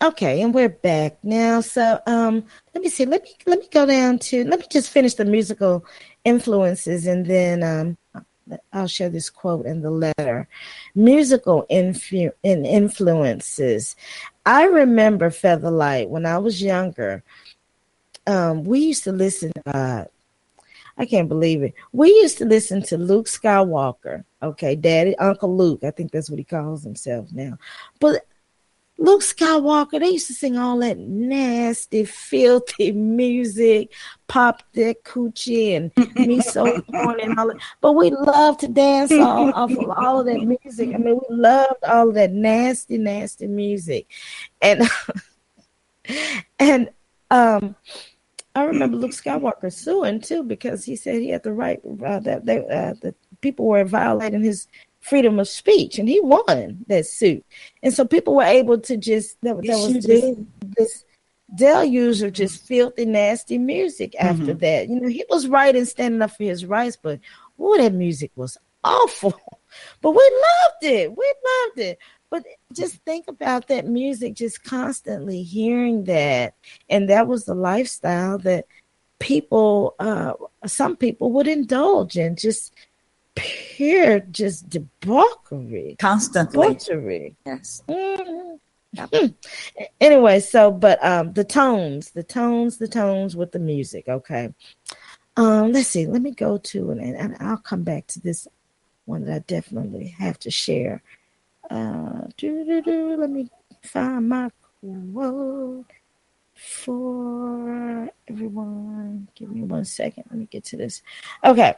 Okay, and we're back now. So let me see. Let me go down to, let me just finish the musical influences, and then I'll share this quote in the letter. Musical influences. I remember Featherlight when I was younger. We used to listen. I can't believe it. We used to listen to Luke Skywalker. Okay, Daddy, Uncle Luke. I think that's what he calls himself now. But Luke Skywalker, they used to sing all that nasty, filthy music, pop that coochie and me so porn and all that. But we loved to dance off of all of that music. I mean, we loved all of that nasty, nasty music. And I remember Luke Skywalker suing too, because he said he had the right that the people were violating his freedom of speech, and he won that suit. And so people were able to just this deluge of just filthy, nasty music after that. You know, he was right in standing up for his rights, but that music was awful. But we loved it. But just think about that music, just constantly hearing that. And that was the lifestyle that people, some people would indulge in, just pure, just debauchery. Constantly. Debauchery. Yes. Mm-hmm. Anyway, so, but the tones with the music, okay. Let's see, let me go to, and I'll come back to this one that I definitely have to share. Let me find my quote for everyone. Give me 1 second. Let me get to this. Okay.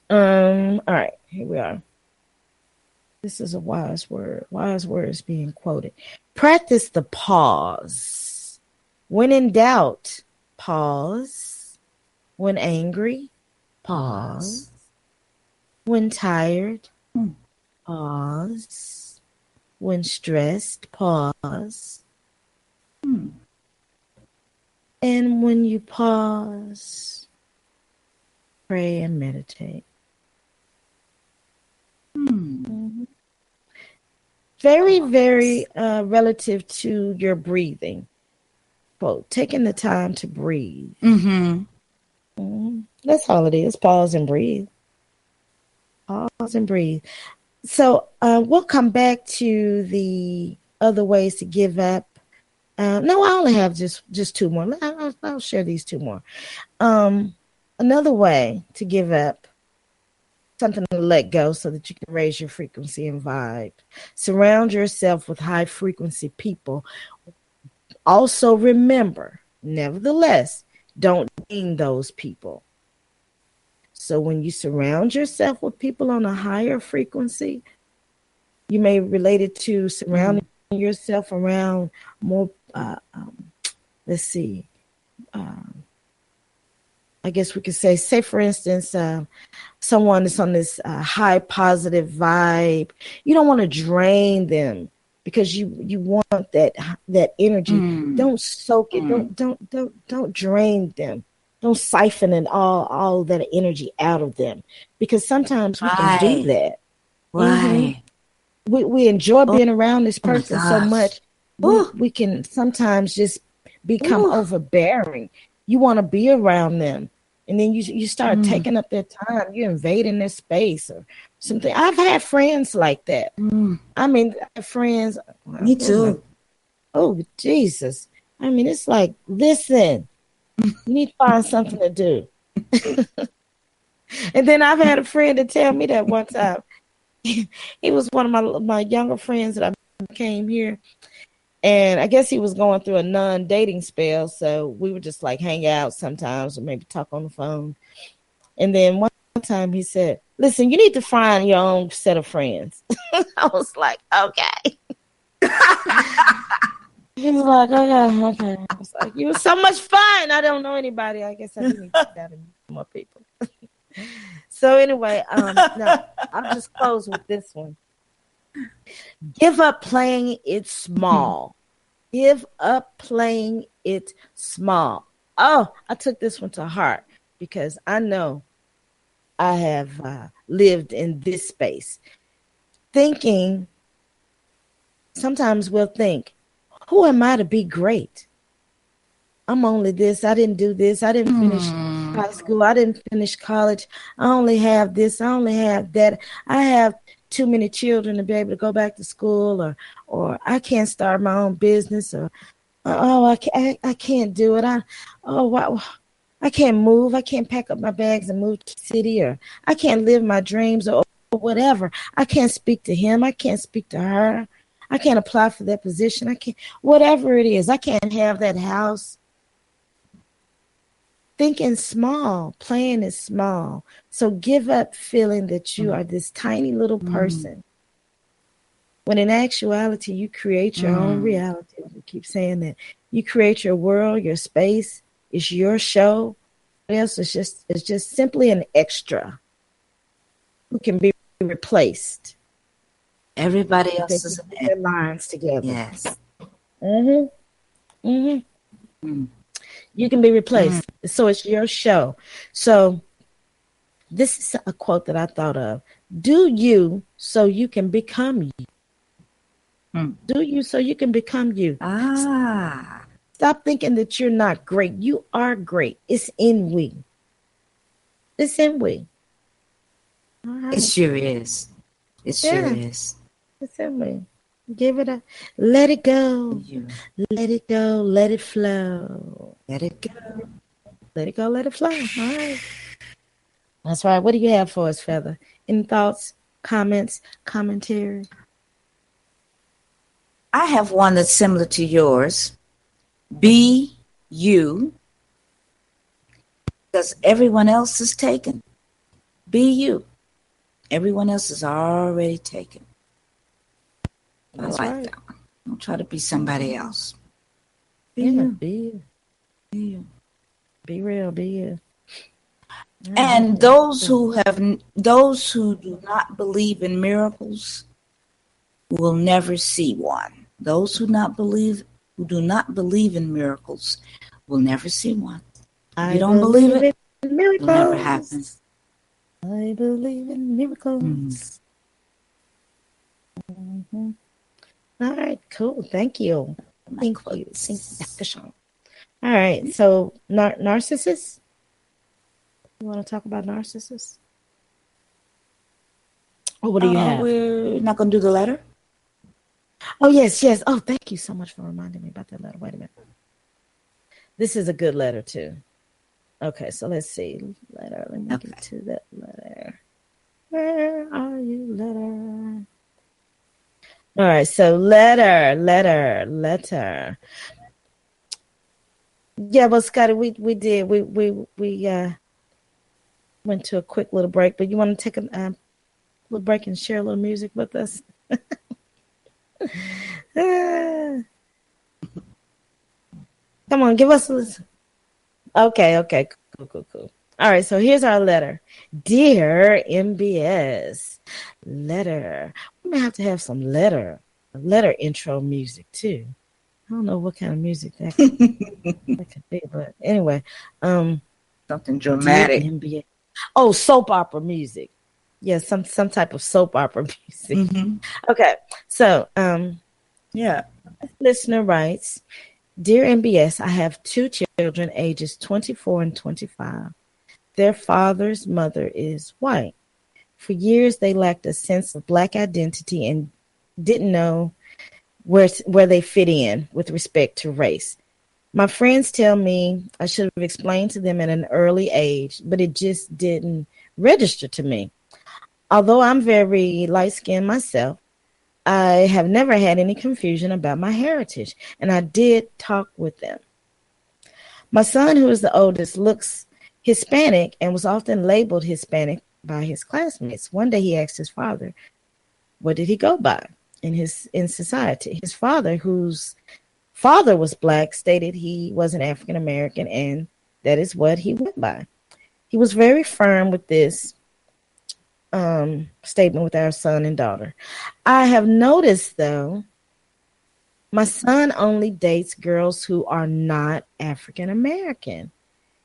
All right, here we are. This is a wise word. Wise words being quoted. Practice the pause. When in doubt, pause. When angry, pause. When tired, pause. When stressed, pause. And when you pause, pray and meditate. Very, very relative to your breathing. Quote, taking the time to breathe. That's all it is. Pause and breathe. Pause and breathe. So we'll come back to the other ways to give up. No, I only have just two more. I'll share these two more. Another way to give up, something to let go so that you can raise your frequency and vibe. Surround yourself with high frequency people. Also remember, nevertheless, don't deem those people. So when you surround yourself with people on a higher frequency, you may relate it to surrounding yourself around more, let's see, I guess we could say for instance, someone is on this high positive vibe. You don't want to drain them because you want that energy. Don't soak it. Don't drain them. Don't siphon and all that energy out of them, because sometimes we can do that. Right. We enjoy being around this person so much. We can sometimes just become overbearing. You want to be around them. And then you start taking up their time. You're invading their space or something. I've had friends like that. I mean, friends. Me too. Oh, Jesus. I mean, it's like, listen, you need to find something to do. And then I've had a friend to tell me that one time. He was one of my younger friends that I came here. And I guess he was going through a non-dating spell. So we would just like hang out sometimes or maybe talk on the phone. And then one time he said, listen, you need to find your own set of friends. I was like, okay. He was like, okay. I was like, you were so much fun. I don't know anybody. I guess I do need to get more people. So anyway, no, I'll just close with this one. Give up playing it small. Give up playing it small. Oh, I took this one to heart because I know I have lived in this space. Sometimes we'll think, who am I to be great? I'm only this. I didn't do this. I didn't finish high school. I didn't finish college. I only have this. I only have that. I have too many children to be able to go back to school, or I can't start my own business, or I can't do it. I can't move. I can't pack up my bags and move to the city, or I can't live my dreams, or whatever. I can't speak to him. I can't speak to her. I can't apply for that position. I can't, whatever it is. I can't have that house. Thinking small, playing is small. So give up feeling that you are this tiny little person. When in actuality, you create your own reality. I keep saying that. You create your world, your space. It's your show. What else is just simply an extra who can be replaced. Everybody else is their lines together. Yes. You can be replaced. So it's your show. So this is a quote that I thought of. Do you so you can become you. Do you so you can become you. Stop thinking that you're not great. You are great. It's in we. It's in we. All right. It sure is. It sure is. It's in we. Give it let it go. Let it go. Let it flow. Let it go. Let it go. Let it flow. All right. That's right. What do you have for us, Feather? Any thoughts, comments, commentary? I have one that's similar to yours. Be you. Because everyone else is taken. Be you. Everyone else is already taken. That's I like right. that one. Don't try to be somebody else. Be you. Be you. Be you. Be real. Be you. And those who do not believe in miracles will never see one. Those who do not believe in miracles will never see one. If you don't believe it, it'll never happen. I believe in miracles. All right, cool. Thank you. Thank you. All right, so narcissists. You want to talk about narcissists? Or what do you have? We're not going to do the letter? Oh, yes. Oh, thank you so much for reminding me about that letter. Wait a minute. This is a good letter, too. Okay, so let's see. Letter. Let me get to that letter. Where are you, letter? All right, so letter. Yeah, well, Scotty, we did. We went to a quick little break, but you want to take a little break and share a little music with us? Come on, give us a listen. Okay. Cool. All right, so here's our letter. Dear MBS, letter. We may have to have some letter intro music, too. I don't know what kind of music that could be, but anyway. Something dramatic. MBS. Oh, soap opera music. Yeah, some type of soap opera music. Okay, so, yeah. Listener writes, Dear MBS, I have 2 children, ages 24 and 25. Their father's mother is white. For years, they lacked a sense of Black identity and didn't know where they fit in with respect to race. My friends tell me I should have explained to them at an early age, but it just didn't register to me. Although I'm very light-skinned myself, I have never had any confusion about my heritage, and I did talk with them. My son, who is the oldest, looks Hispanic and was often labeled Hispanic by his classmates. One day he asked his father, what did he go by in society? His father, whose father was Black, stated he was an African American, and that is what he went by. He was very firm with this statement with our son and daughter. I have noticed, though, my son only dates girls who are not African American,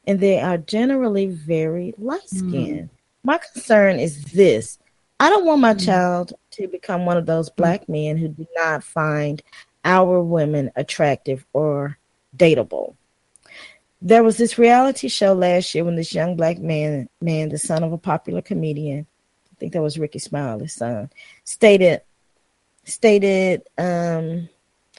and they are generally very light-skinned. My concern is this. I don't want my child to become one of those Black men who do not find our women attractive or dateable. There was this reality show last year when this young Black man, the son of a popular comedian, I think that was Ricky Smiley's son, stated on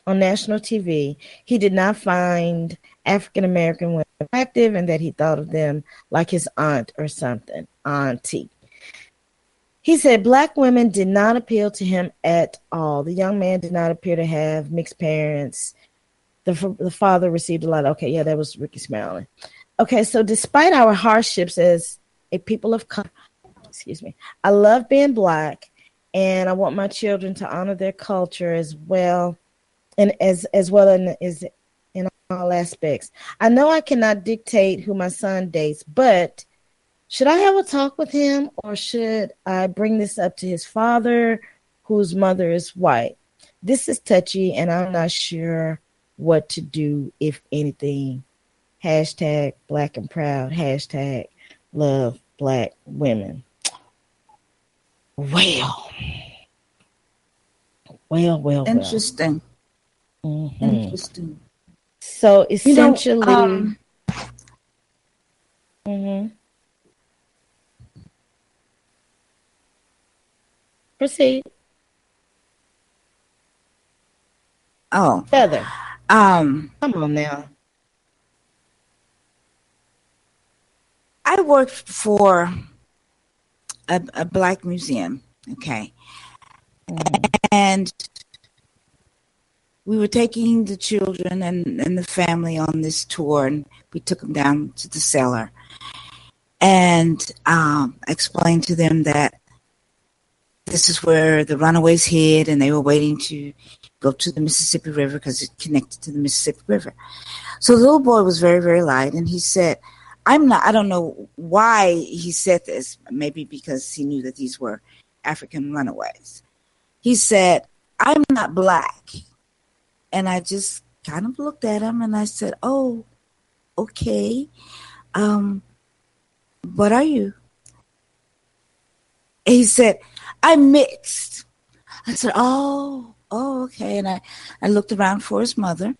national TV he did not find African American women attractive and that he thought of them like his aunt or something, auntie. He said Black women did not appeal to him at all. The young man did not appear to have mixed parents. The father received a lot. Okay, yeah, that was Ricky Smiley. Okay, so despite our hardships as a people of color, I love being Black, and I want my children to honor their culture as well, and as well as in all aspects. I know I cannot dictate who my son dates, but should I have a talk with him, or should I bring this up to his father, whose mother is white? This is touchy, and I'm not sure what to do, if anything. Hashtag Black and Proud. Hashtag love Black women. Well. Interesting. Mm-hmm. Interesting. So essentially, proceed. Oh, Heather. come on now. I worked for a Black museum. Okay. And we were taking the children and the family on this tour, and we took them down to the cellar. And I explained to them that this is where the runaways hid, and they were waiting to go to the Mississippi River because it connected to the Mississippi River. So the little boy was very, very light, and he said, I don't know why he said this, maybe because he knew that these were African runaways. He said, I'm not Black. And I just kind of looked at him and I said, oh, okay. What are you? And he said, I'm mixed. I said, oh, okay. And I looked around for his mother,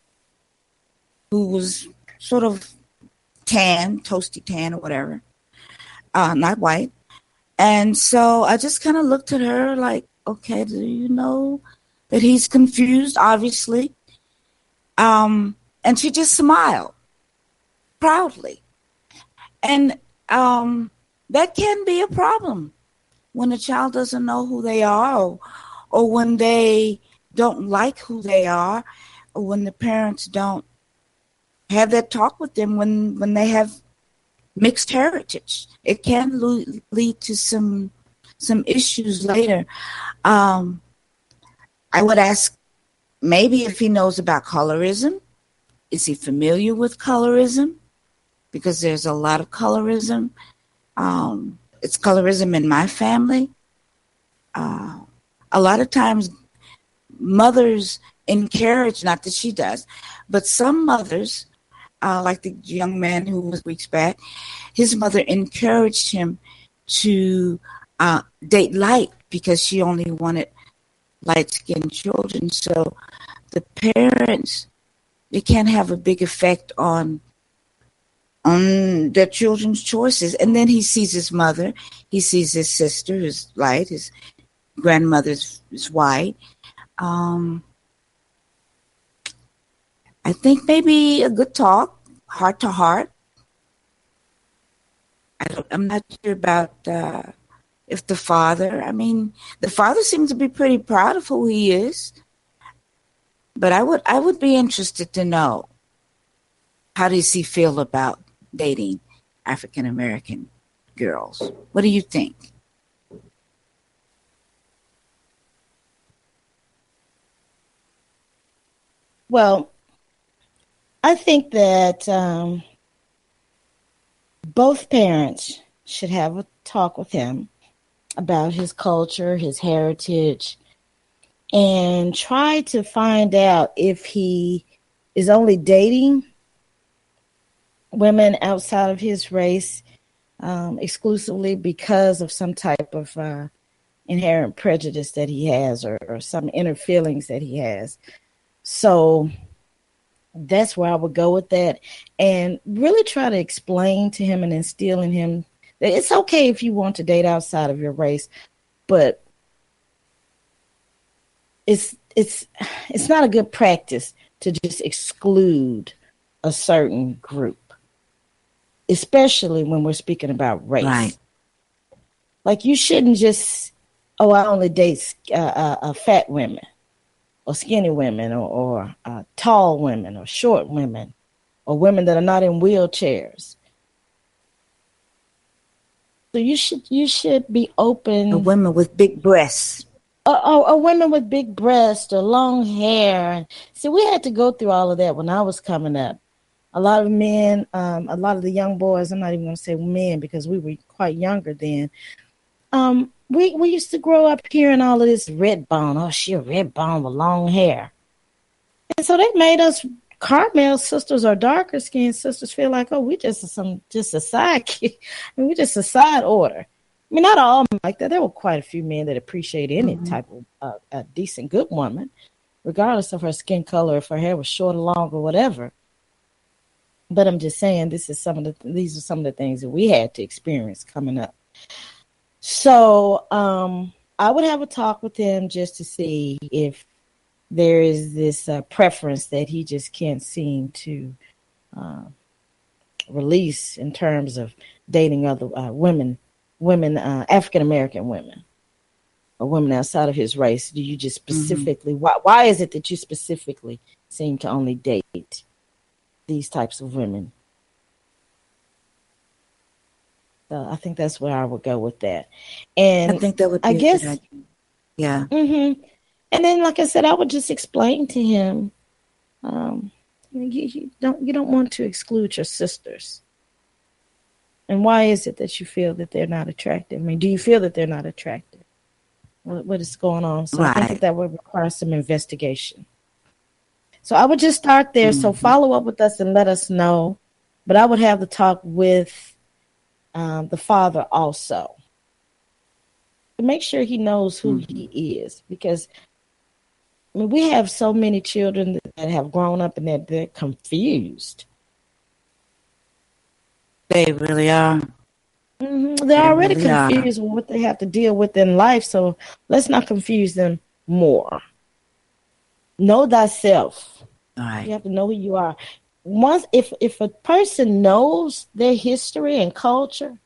who was sort of tan, toasty tan or whatever, not white. And so I just kind of looked at her like, okay, do you know that he's confused, obviously? And she just smiled proudly. And that can be a problem when a child doesn't know who they are, or when they don't like who they are, or when the parents don't have that talk with them when they have mixed heritage. It can lead to some issues later. I would ask maybe if he knows about colorism. Is he familiar with colorism? Because there's a lot of colorism. It's colorism in my family. A lot of times mothers encourage, not that she does, but some mothers, like the young man who was weeks back, his mother encouraged him to date light because she only wanted light-skinned children. So the parents it can have a big effect on their children's choices. And then he sees his mother, he sees his sister, who's light, his grandmother's is white. I think maybe a good talk, heart to heart. I'm not sure about if the father, the father seems to be pretty proud of who he is. But I would be interested to know, how does he feel about dating African American girls? What do you think? Well, I think that both parents should have a talk with him about his culture, his heritage, and try to find out if he is only dating women outside of his race exclusively because of some type of inherent prejudice that he has, or some inner feelings that he has. So that's where I would go with that, and really try to explain to him and instill in him that it's okay if you want to date outside of your race, but it's not a good practice to just exclude a certain group, especially when we're speaking about race. Right. Like, you shouldn't just, I only date fat women or skinny women or tall women or short women or women that are not in wheelchairs. So you should be open. Or women with big breasts. Or women with big breasts or long hair. See, we had to go through all of that when I was coming up. A lot of men, a lot of the young boys, I'm not even going to say men because we were quite younger then. We used to grow up hearing all of this red bone. Oh, she a red bone with long hair. And so they made us Carmel sisters or darker skinned sisters feel like, oh, we just a side kid. We just a side order. I mean, not all like that. There were quite a few men that appreciate any type of a decent, good woman, regardless of her skin color, if her hair was short or long or whatever. But I'm just saying, these are some of the things that we had to experience coming up. So I would have a talk with him just to see if there is this preference that he just can't seem to release in terms of dating other women, African American women, or women outside of his race. Do you just specifically, why is it that you specifically seem to only date these types of women? So I think that's where I would go with that. And I think that would be a good idea. Yeah. And then, like I said, I would just explain to him, you don't want to exclude your sisters. And why is it that you feel that they're not attractive? I mean, do you feel that they're not attractive? What is going on? So I think that would require some investigation. So I would just start there. So follow up with us and let us know. But I would have the talk with the father also to make sure he knows who he is. Because I mean, we have so many children that have grown up and that they're confused. They really are. They're already confused with what they have to deal with in life. So let's not confuse them more. Know thyself. All right. You have to know who you are. Once, if a person knows their history and culture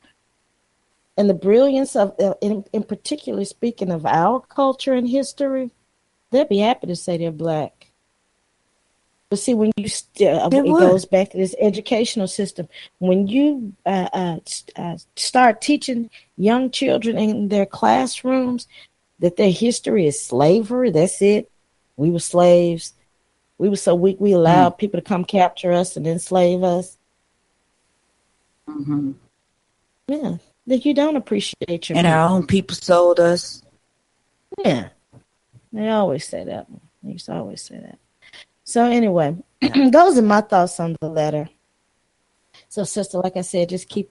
and the brilliance of, in particular, speaking of our culture and history, they'll be happy to say they're black. But see, when you it goes back to this educational system. When you start teaching young children in their classrooms that their history is slavery, that's it. We were slaves. We were so weak. We allowed people to come capture us and enslave us. Yeah, that you don't appreciate your and our own people sold us. Yeah, they always say that. They used to always say that. So anyway, those are my thoughts on the letter. So, sister, like I said, just keep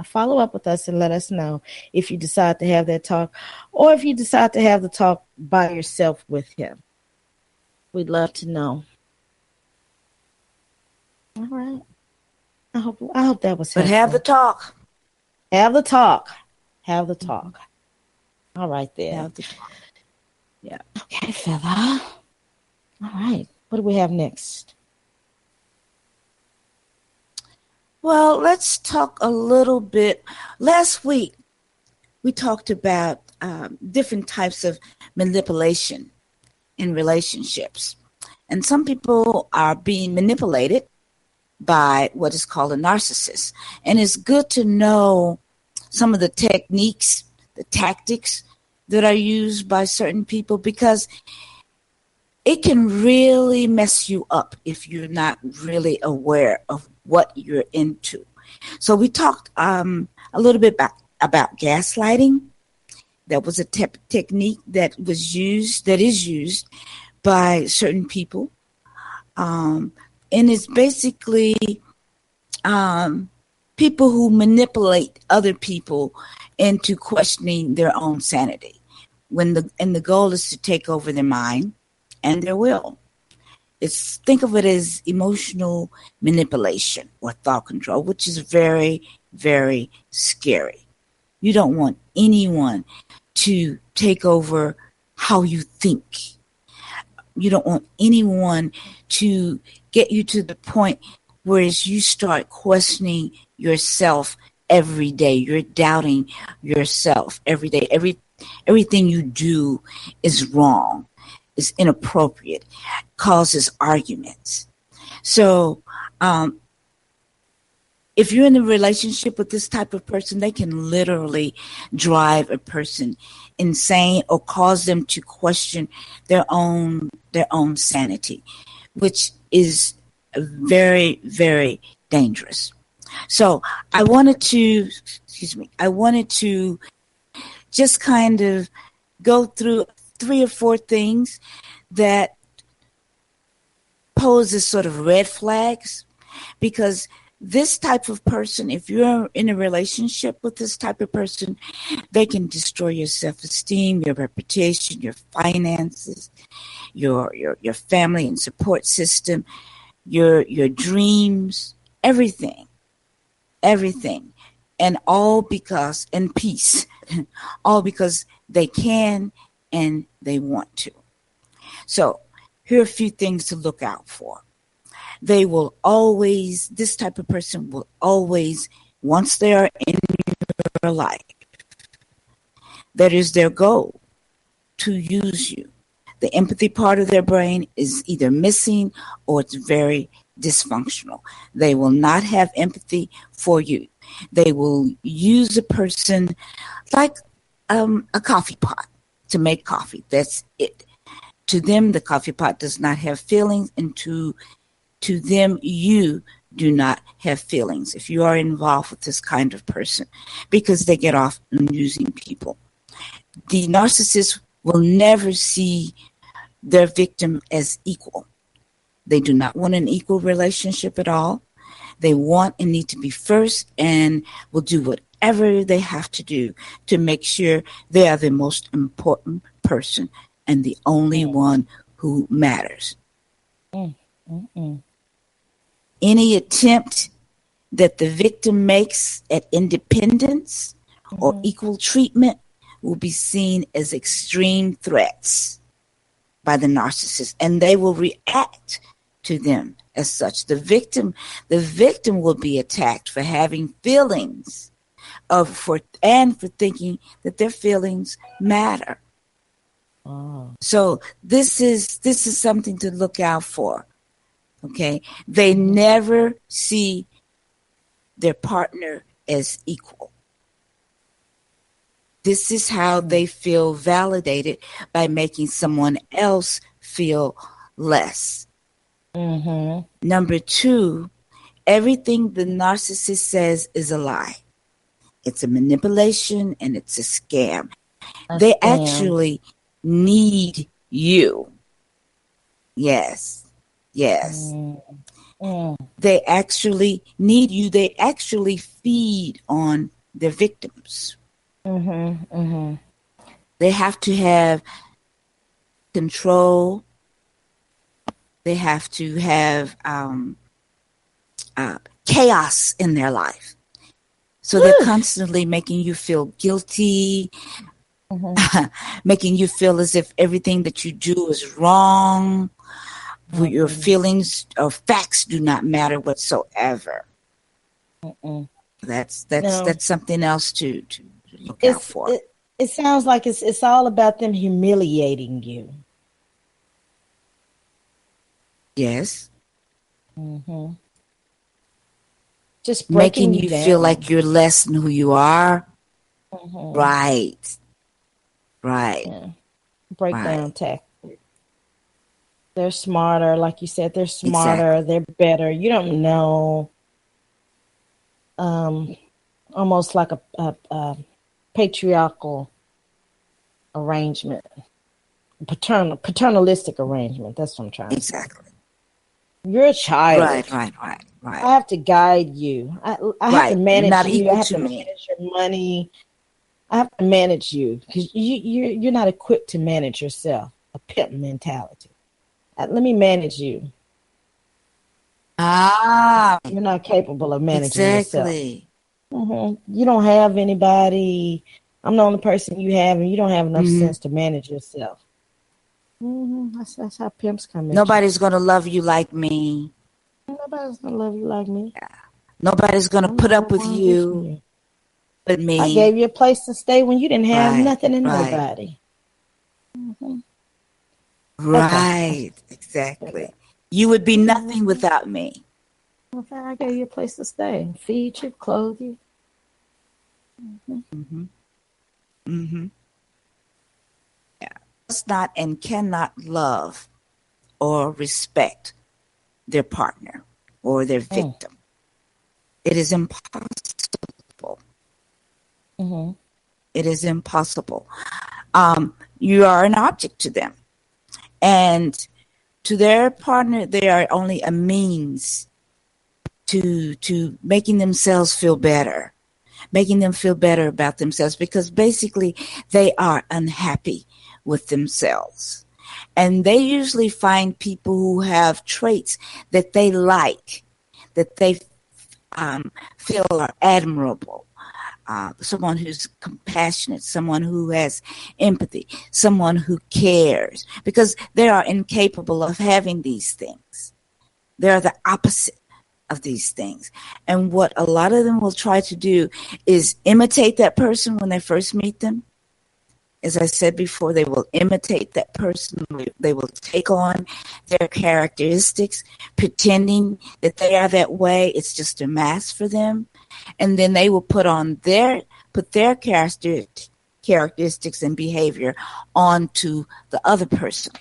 follow up with us and let us know if you decide to have that talk, or if you decide to have the talk by yourself with him. We'd love to know. All right. I hope that was But helpful. have the talk. Have the talk. Have the talk. All right then. Have the talk. Yeah. Okay, fella. All right. What do we have next? Well, let's talk a little bit. Last week, we talked about different types of manipulation in relationships. And some people are being manipulated by what is called a narcissist. And it's good to know some of the techniques, the tactics that are used by certain people, because it can really mess you up if you're not really aware of what you're into. So we talked a little bit about gaslighting. That was a technique that is used by certain people. And it's basically people who manipulate other people into questioning their own sanity. The goal is to take over their mind and their will. Think of it as emotional manipulation or thought control, which is very, very scary. You don't want anyone to take over how you think. You don't want anyone to get you to the point where you start questioning yourself every day. You're doubting yourself every day. Everything you do is wrong, is inappropriate, causes arguments. So if you're in a relationship with this type of person, they can literally drive a person insane or cause them to question their own sanity, which is very, very dangerous. So I wanted to just kind of go through 3 or 4 things that pose as sort of red flags, because this type of person, if you're in a relationship with this type of person, they can destroy your self-esteem, your reputation, your finances, your family and support system, your dreams, everything, and all because, and peace, all because they can and they want to. So here are a few things to look out for. This type of person will always, once they are in your life, that is their goal, to use you. The empathy part of their brain is either missing or it's very dysfunctional. They will not have empathy for you. They will use a person like a coffee pot to make coffee. That's it. To them, the coffee pot does not have feelings, and to them, you do not have feelings if you are involved with this kind of person, because they get off on using people. The narcissist will never see their victim as equal. They do not want an equal relationship at all. They want and need to be first, and will do whatever they have to do to make sure they are the most important person and the only one who matters. Any attempt that the victim makes at independence or equal treatment will be seen as extreme threats by the narcissist, and they will react to them as such. The victim will be attacked for having feelings for thinking that their feelings matter. So this is something to look out for. Okay, they never see their partner as equal. This is how they feel validated, by making someone else feel less. Number 2, everything the narcissist says is a lie. It's a manipulation and it's a scam. They actually need you. Yes. They actually need you. They actually feed on their victims. They have to have control. They have to have chaos in their life. So they're constantly making you feel guilty, making you feel as if everything that you do is wrong. Your feelings or facts do not matter whatsoever. That's something else to look out for. It sounds like it's all about them humiliating you. Yes. Just making you you feel like you're less than who you are. Right. Yeah. Breakdown tactic. They're smarter, like you said. They're smarter. Exactly. They're better. You don't know. Almost like a patriarchal arrangement, paternalistic arrangement. That's what I'm trying to say. Exactly. You're a child. Right. I have to guide you. I have to manage you. I have to manage your money. I have to manage you because you're not equipped to manage yourself. A pimp mentality. Let me manage you. You're not capable of managing yourself. You don't have anybody. I'm the only person you have, and you don't have enough sense to manage yourself. That's how pimps come in. Nobody's going to love you like me. Nobody's going to love you like me. Yeah. Nobody's going to put up with you but me. I gave you a place to stay when you didn't have nothing and nobody. Right, exactly. You would be nothing without me. Okay, I gave you a place to stay, feed you, clothe you. Yeah, does not and cannot love or respect their partner or their victim. It is impossible. It is impossible. You are an object to them, and to their partner, they are only a means to making themselves feel better, making them feel better about themselves, because basically they are unhappy with themselves. And they usually find people who have traits that they like, that they feel are admirable. Someone who's compassionate, someone who has empathy, someone who cares, because they are incapable of having these things. They are the opposite of these things. And what a lot of them will try to do is imitate that person when they first meet them. As I said before, they will imitate that person. They will take on their characteristics, pretending that they are that way. It's just a mask for them. And then they will put their characteristics and behavior onto the other person.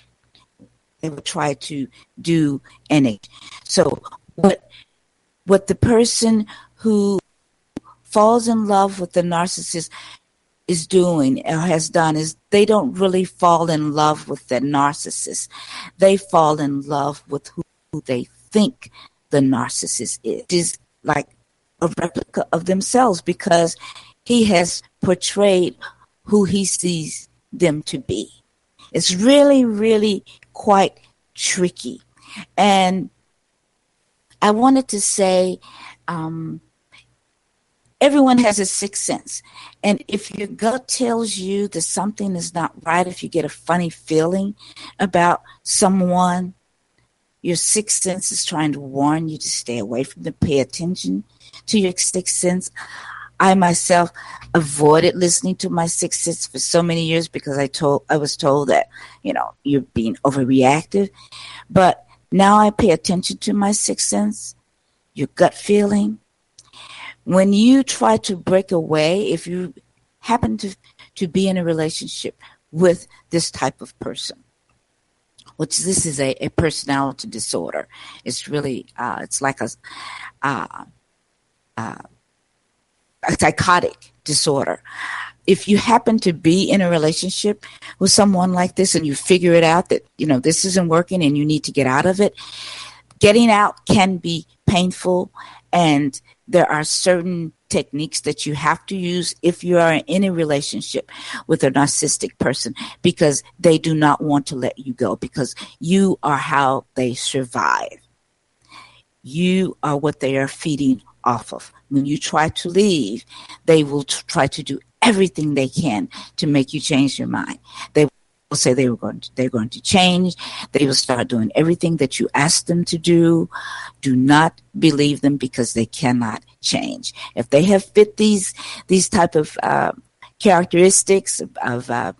They will try to do anything. So what the person who falls in love with the narcissist is doing or has done is they don't really fall in love with the narcissist. They fall in love with who they think the narcissist is. It is like a replica of themselves because he has portrayed who he sees them to be. It's really, really quite tricky. And I wanted to say, everyone has a sixth sense. And if your gut tells you that something is not right, if you get a funny feeling about someone, your sixth sense is trying to warn you to stay away from them, pay attention to your sixth sense. I myself avoided listening to my sixth sense for so many years because I was told that, you're being overreactive. But now I pay attention to my sixth sense, your gut feeling. When you try to break away, if you happen to be in a relationship with this type of person, which this is a personality disorder. It's really, it's like a psychotic disorder. If you happen to be in a relationship with someone like this and you figure it out that, this isn't working and you need to get out of it, getting out can be painful, and there are certain techniques that you have to use if you are in a relationship with a narcissistic person, because they do not want to let you go, because you are how they survive. You are what they are feeding off of. When you try to leave, they will try to do everything they can to make you change your mind. They will say they're going to change. They will start doing everything that you ask them to do. Do not believe them, because they cannot change. If they have fit these type of characteristics of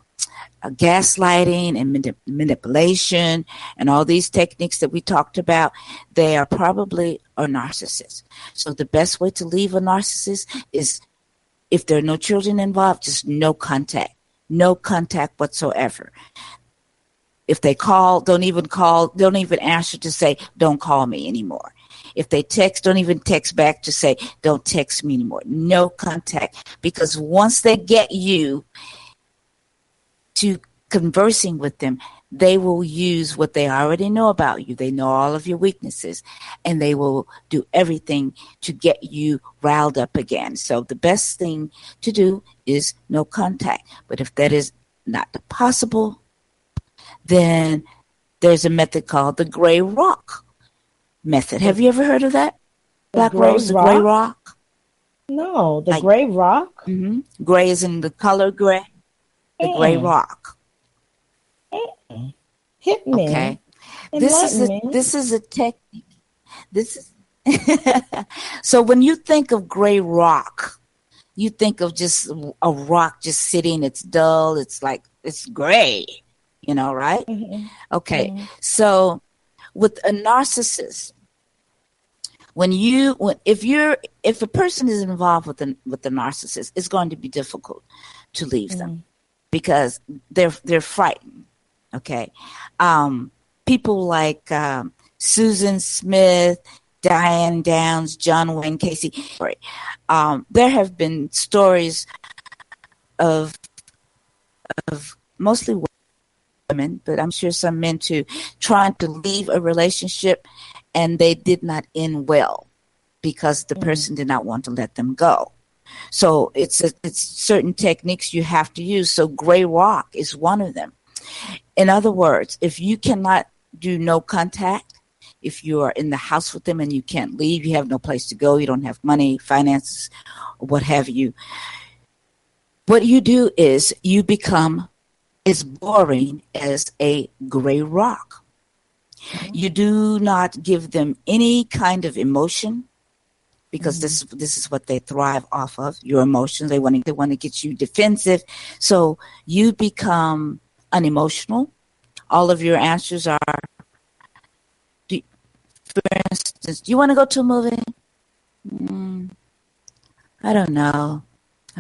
gaslighting and manipulation and all these techniques that we talked about, they are probably a narcissist. So the best way to leave a narcissist is, if there are no children involved, just no contact whatsoever. If they call, don't even answer to say, don't call me anymore. If they text, don't even text back to say, don't text me anymore. No contact, because once they get you to conversing with them, they will use what they already know about you. They know all of your weaknesses, and they will do everything to get you riled up again. So the best thing to do is no contact. But if that is not possible, then there's a method called the gray rock method. Have you ever heard of that? Black Rose, the gray rock? No, the gray rock? Mm-hmm. Gray is in the color gray. The gray rock. Hit me. Okay. This is a technique. This is so when you think of gray rock, you think of just a rock just sitting. It's dull. It's like it's gray. Right? Mm-hmm. Okay. Mm-hmm. So with a narcissist, if a person is involved with the narcissist, it's going to be difficult to leave them. Because they're frightened, okay? People like Susan Smith, Diane Downs, John Wayne Casey. There have been stories of mostly women, but I'm sure some men too, trying to leave a relationship, and they did not end well because the person did not want to let them go. So it's certain techniques you have to use. So gray rock is one of them. In other words, if you cannot do no contact, if you are in the house with them and you can't leave, you have no place to go, you don't have money, finances, what have you, what you do is you become as boring as a gray rock. You do not give them any kind of emotion, because this is what they thrive off of, your emotions. They want to get you defensive. So you become unemotional. All of your answers are, for instance, do you want to go to a movie? I don't know.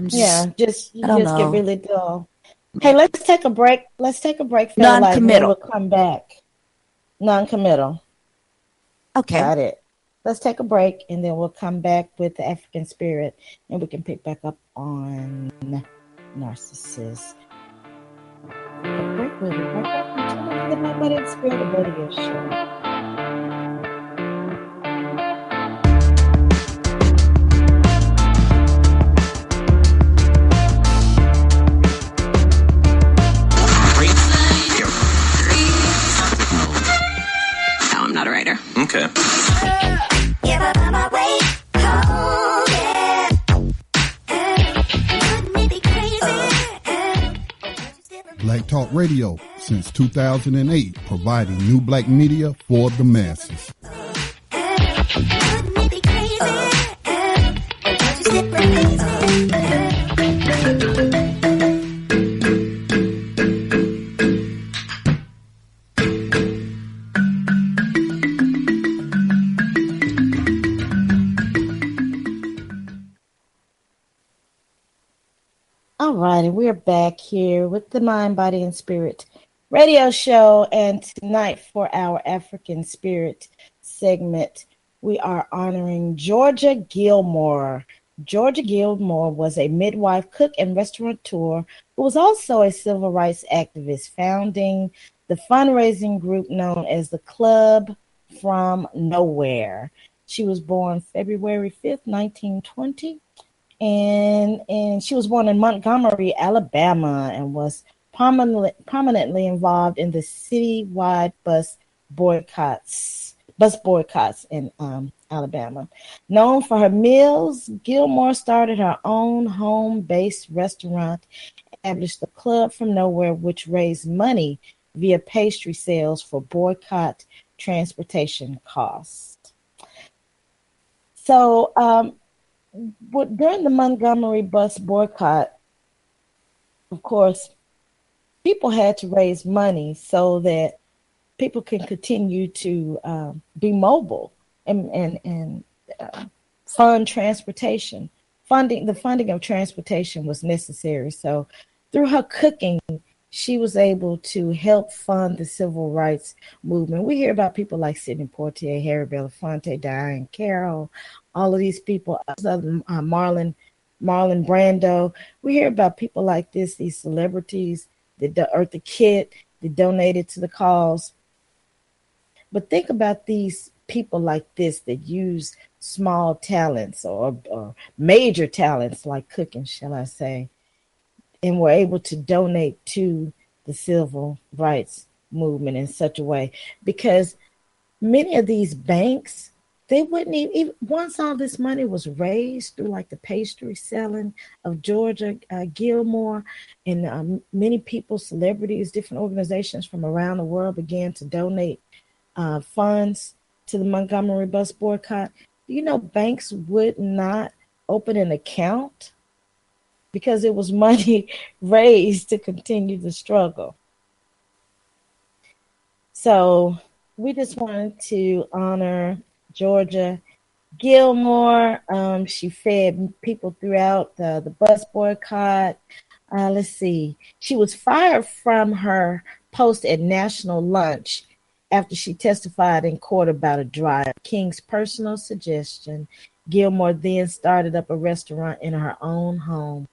Just get really dull. Hey, let's take a break. Feel like we'll come back. Non-committal. Okay. Got it. Let's take a break, and then we'll come back with the African spirit, and we can pick back up on narcissists. Take a break. We'll be right back to the Mind, Body, and Spirit Radio Show. Okay. Black Talk Radio since 2008, providing new black media for the masses. All right, and we're back here with the Mind, Body, and Spirit Radio Show. And tonight, for our African Spirit segment, we are honoring Georgia Gilmore. Georgia Gilmore was a midwife, cook, and restaurateur who was also a civil rights activist, founding the fundraising group known as the Club from Nowhere. She was born February 5th, 1920. And she was born in Montgomery, Alabama, and was prominently involved in the citywide bus boycotts in Alabama. Known for her meals, Gilmore started her own home-based restaurant, established a club from nowhere, which raised money via pastry sales for boycott transportation costs. So during the Montgomery bus boycott, of course, people had to raise money so that people can continue to be mobile and fund transportation. The funding of transportation was necessary. So through her cooking, she was able to help fund the civil rights movement. We hear about people like Sidney Poitier, Harry Belafonte, Diane Carroll, all of these people, Marlon Brando. We hear about people like this, these celebrities, Eartha Kitt, that donated to the cause. But think about these people like this that use small talents or major talents like cooking, shall I say, and were able to donate to the civil rights movement in such a way. Because many of these banks, they wouldn't even once all this money was raised through like the pastry selling of Georgia Gilmore, and many people, celebrities, different organizations from around the world began to donate funds to the Montgomery bus boycott. You know, banks would not open an account because it was money raised to continue the struggle. So we just wanted to honor Georgia Gilmore. She fed people throughout the bus boycott. Let's see. She was fired from her post at National Lunch after she testified in court about a drive. King's personal suggestion, Gilmore then started up a restaurant in her own home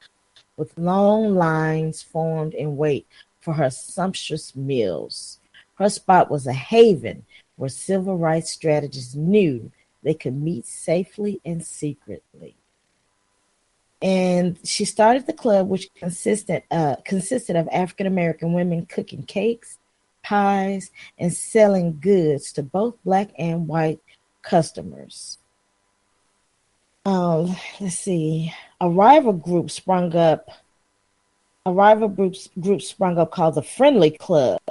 with long lines formed in wait for her sumptuous meals. Her spot was a haven where civil rights strategists knew they could meet safely and secretly. And she started the club, which consisted of African-American women cooking cakes, pies, and selling goods to both black and white customers. Let's see. A rival group sprung up called the Friendly Club,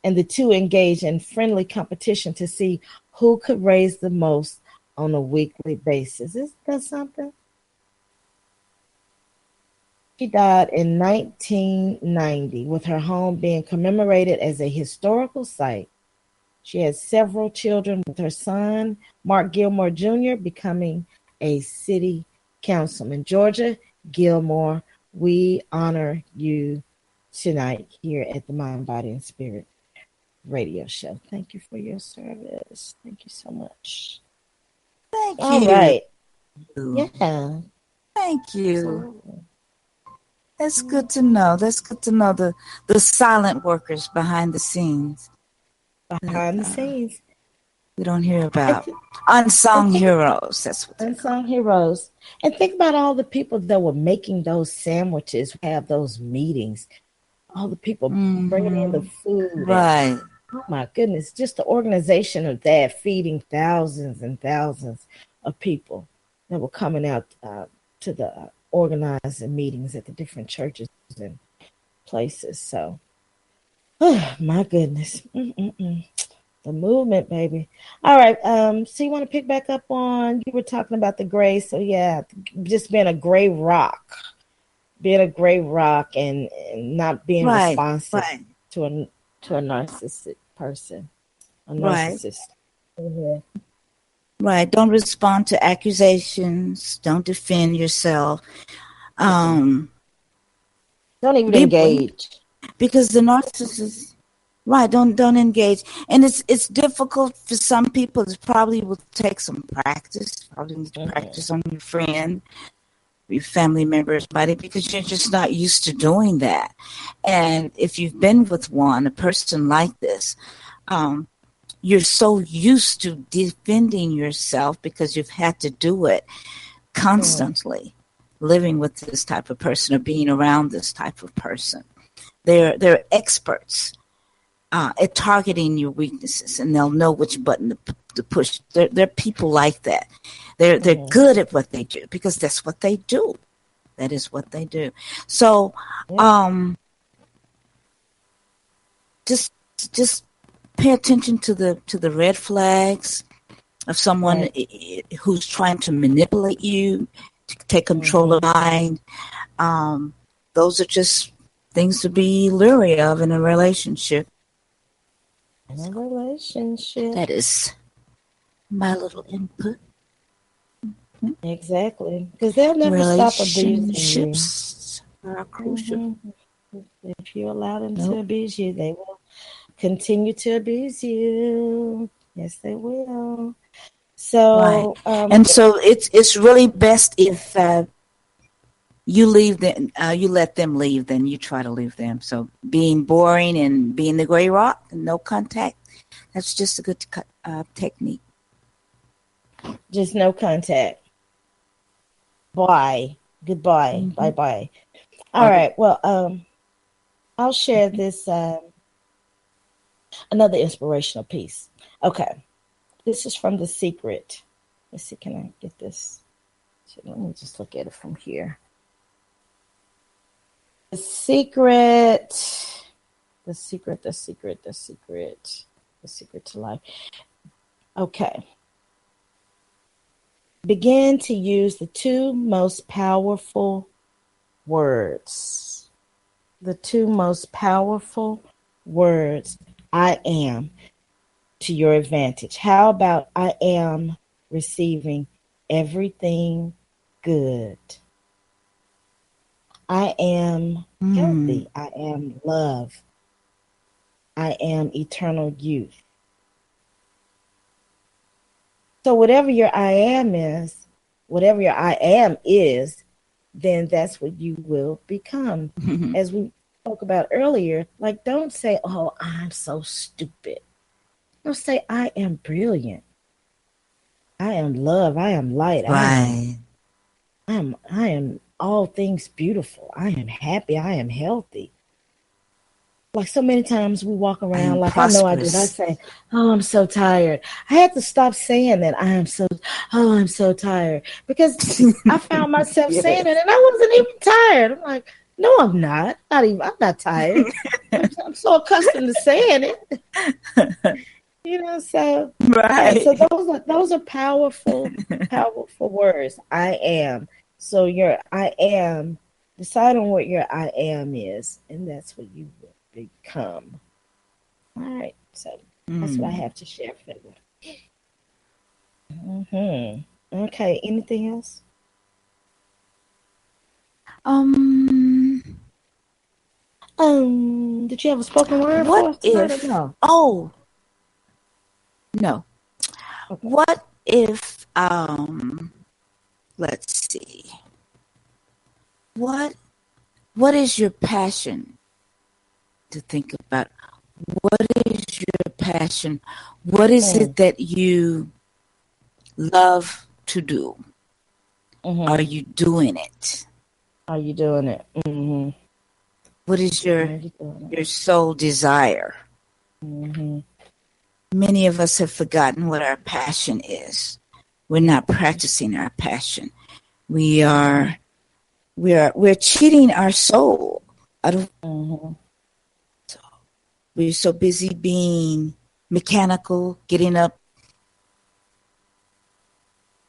and the two engaged in friendly competition to see who could raise the most on a weekly basis. Isn't that something? She died in 1990 with her home being commemorated as a historical site. She had several children with her son, Mark Gilmore Jr., becoming a city councilman. Georgia Gilmore, we honor you tonight here at the Mind, Body, and Spirit radio show. Thank you for your service. Thank you so much. Thank you. All right. Yeah. Thank you. Absolutely. That's good to know. That's good to know the silent workers behind the scenes. Behind the scenes. We don't hear about unsung heroes. That's what unsung heroes. And think about all the people that were making those sandwiches, have those meetings, all the people bringing in the food. Right. And, oh my goodness, just the organization of that, feeding thousands and thousands of people that were coming out to the organizing meetings at the different churches and places. So, oh my goodness. The movement, baby. All right. So you want to pick back up on, you were talking about the gray. So yeah, just being a gray rock and not being responsive to a narcissistic person. A narcissist. Right. Right. Don't respond to accusations. Don't defend yourself. Don't even engage. Because the narcissist, right, don't engage. And it's difficult for some people. It probably will take some practice. Probably need to practice on your friend, your family members, buddy, because you're just not used to doing that. And if you've been with a person like this, you're so used to defending yourself because you've had to do it constantly, living with this type of person or being around this type of person. They're experts at targeting your weaknesses, and they'll know which button to push. They're people like that. They're good at what they do because that's what they do. That is what they do. So, just pay attention to the red flags of someone who's trying to manipulate you, to take control of mind. Those are just things to be leery of in a relationship. That is my little input. Exactly, because they'll never stop abusing you. Relationships are crucial. If you allow them to abuse you, they will continue to abuse you. Yes, they will. So, and so it's really best if you leave them, you let them leave, then you try to leave them. So being boring and being the gray rock, no contact, that's just a good technique. Just no contact. Bye. Goodbye. Bye-bye. All right. Well, I'll share this, another inspirational piece. Okay. This is from The Secret. Let's see, can I get this? Let me just look at it from here. The secret to life. Okay. Begin to use the two most powerful words. The two most powerful words, I am, to your advantage. How about I am receiving everything good? I am healthy. I am love. I am eternal youth. So whatever your I am is, then that's what you will become. As we spoke about earlier, like, don't say, oh, I'm so stupid. Don't say, I am brilliant. I am love. I am light. Right. I am all things beautiful. I am happy. I am healthy. Like so many times we walk around, like prosperous. I know I did. I say, oh, I'm so tired. I had to stop saying that. I'm so tired. Because I found myself saying it and I wasn't even tired. I'm like, no, I'm not. I'm not tired. I'm so accustomed to saying it. So right. Yeah, so those are powerful words. I am. So your I am, decide on what your I am is, and that's what you will become. All right. So that's what I have to share for you. Okay. Anything else? Did you have a spoken word for us tonight? No. Oh. No. Okay. What if let's see. What is your passion? To think about, what is your passion? What is it that you love to do? Are you doing it? What is your sole desire? Many of us have forgotten what our passion is. We're not practicing our passion. We're cheating our soul out of. We're so busy being mechanical, getting up,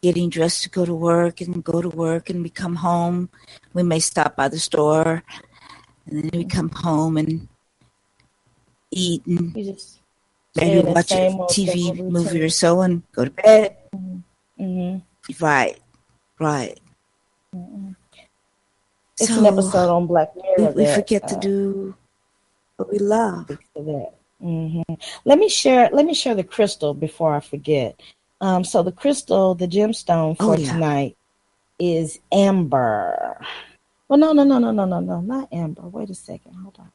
getting dressed to go to work and we come home. We may stop by the store and then we come home and eat and maybe watch a TV movie or so and go to bed. Right. It's an episode on Black Mirror. We forget to do what we love. Let me share the crystal before I forget. So the crystal, the gemstone for tonight is amber. Well, no, not amber. Wait a second. Hold on.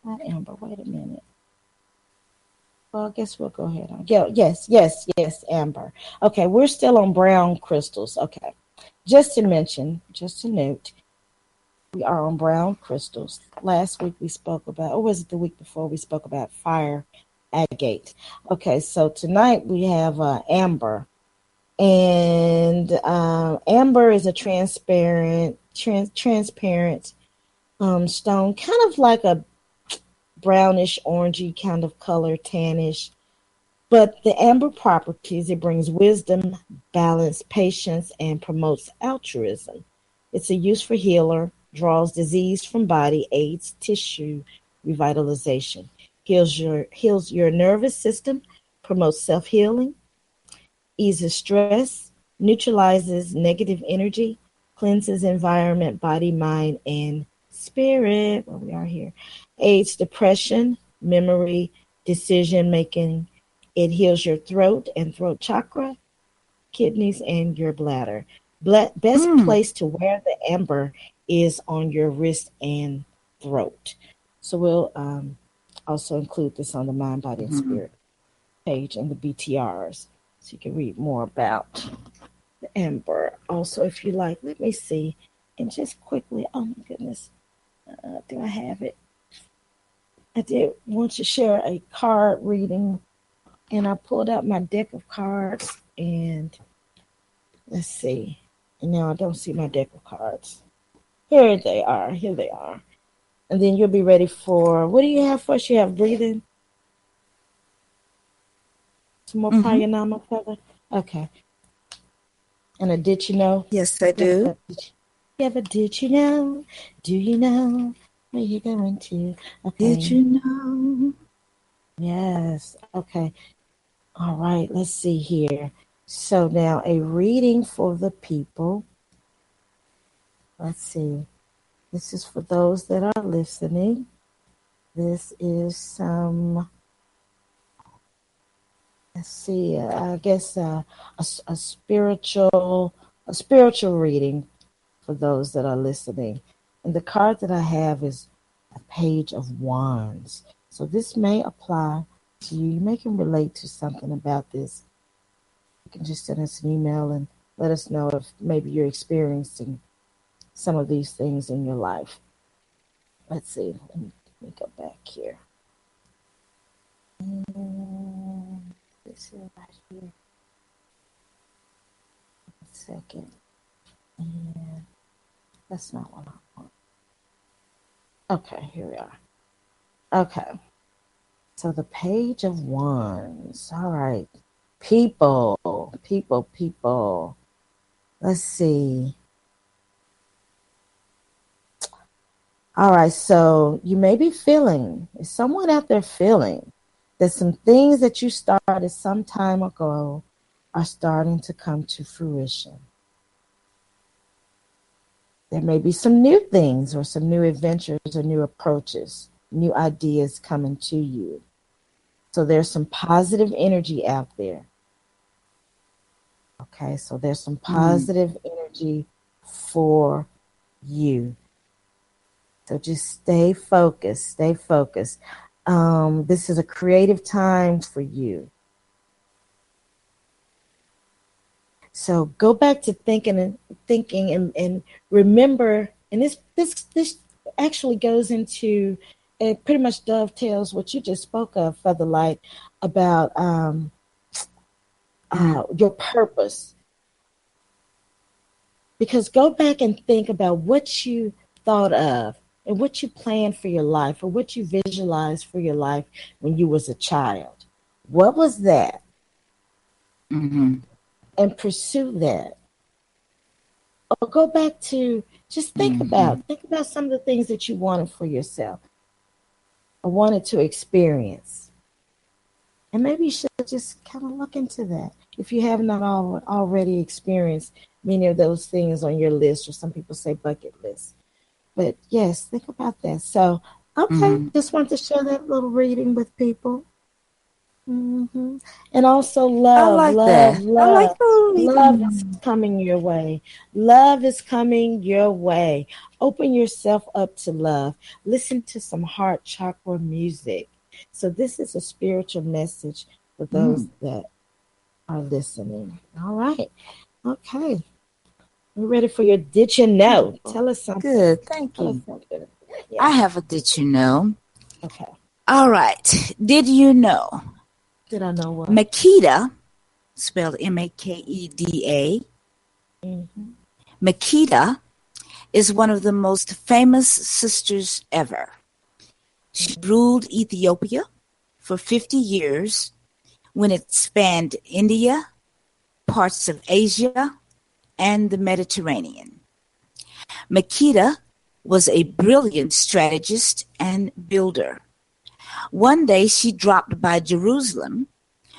Not amber. Wait a minute. Well, I guess we'll go ahead on. Yes, amber. Okay, we're still on brown crystals. Okay. Just to note, we are on brown crystals. Last week we spoke about, or was it the week before, we spoke about fire agate. Okay, so tonight we have amber. And amber is a transparent stone, kind of like a brownish, orangey kind of color, tannish. But the amber properties, it brings wisdom, balance, patience, and promotes altruism. It's a useful healer, draws disease from body, aids tissue revitalization, heals your nervous system, promotes self-healing, eases stress, neutralizes negative energy, cleanses environment, body, mind, and spirit. Well, we are here. Aids depression, memory, decision making. It heals your throat and throat chakra, kidneys, and your bladder. Best place to wear the amber is on your wrist and throat. So we'll also include this on the Mind, Body, and Spirit page and the BTRs, so you can read more about the amber. Also, if you like, let me see, and just quickly, oh my goodness, do I have it? I did want to share a card reading, and I pulled out my deck of cards, and let's see. And now I don't see my deck of cards. Here they are. And then you'll be ready for, what do you have for us? You have breathing? Some more pranayama feather? Okay. And a did you know? Yes, I do. You have a did you know? Do you know where you're going to? Okay. Did you know? Yes. Okay. All right. Let's see here. So now a reading for the people. Let's see. This is for those that are listening. This is some, let's see, I guess a spiritual reading for those that are listening. And the card that I have is a page of wands. So this may apply to you. You may can relate to something about this. You can just send us an email and let us know if maybe you're experiencing some of these things in your life. Let's see. Let me go back here. This is right here. A second. And that's not what I want. Okay, here we are. Okay. So the page of wands. All right. People. Let's see. All right, so you may be feeling, is someone out there feeling that some things that you started some time ago are starting to come to fruition? There may be some new things or some new adventures or new approaches, new ideas coming to you. So there's some positive energy out there. Okay, so there's some positive energy for you. So just stay focused. This is a creative time for you. So go back to thinking and remember, and this actually goes into, it pretty much dovetails what you just spoke of, Featherlight, about your purpose. Because go back and think about what you thought of and what you planned for your life or what you visualized for your life when you was a child. What was that? And pursue that. Or go back to just think about some of the things that you wanted for yourself or wanted to experience. And maybe you should just kind of look into that if you have not already experienced many of those things on your list, or some people say bucket list. But yes, think about that. So, okay, just want to share that little reading with people. And also love is coming your way. Love is coming your way. Open yourself up to love. Listen to some heart chakra music. So this is a spiritual message for those that are listening. All right. Okay. We're ready for your Did You Know? Tell us something. Good, thank you. I have a Did You Know? Okay. All right. Did you know Did I know what? Makeda, spelled Makeda, Makeda is one of the most famous sisters ever. She ruled Ethiopia for 50 years when it spanned India, parts of Asia, and the Mediterranean. Makeda was a brilliant strategist and builder. One day she dropped by Jerusalem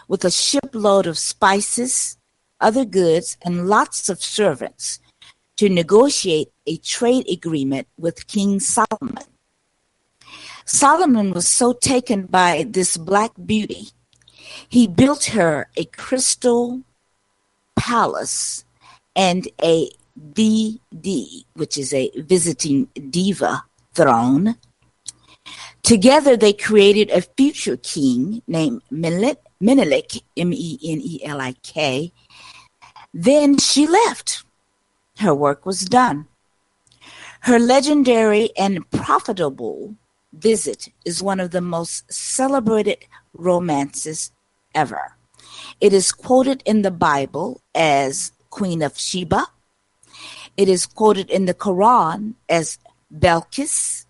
with a shipload of spices, other goods, and lots of servants to negotiate a trade agreement with King Solomon. Solomon was so taken by this black beauty, he built her a crystal palace and a VD, which is a visiting diva throne. Together they created a future king named Menelik, Menelik. Then she left. Her work was done. Her legendary and profitable visit is one of the most celebrated romances ever. It is quoted in the Bible as Queen of Sheba. It is quoted in the Quran as Belkis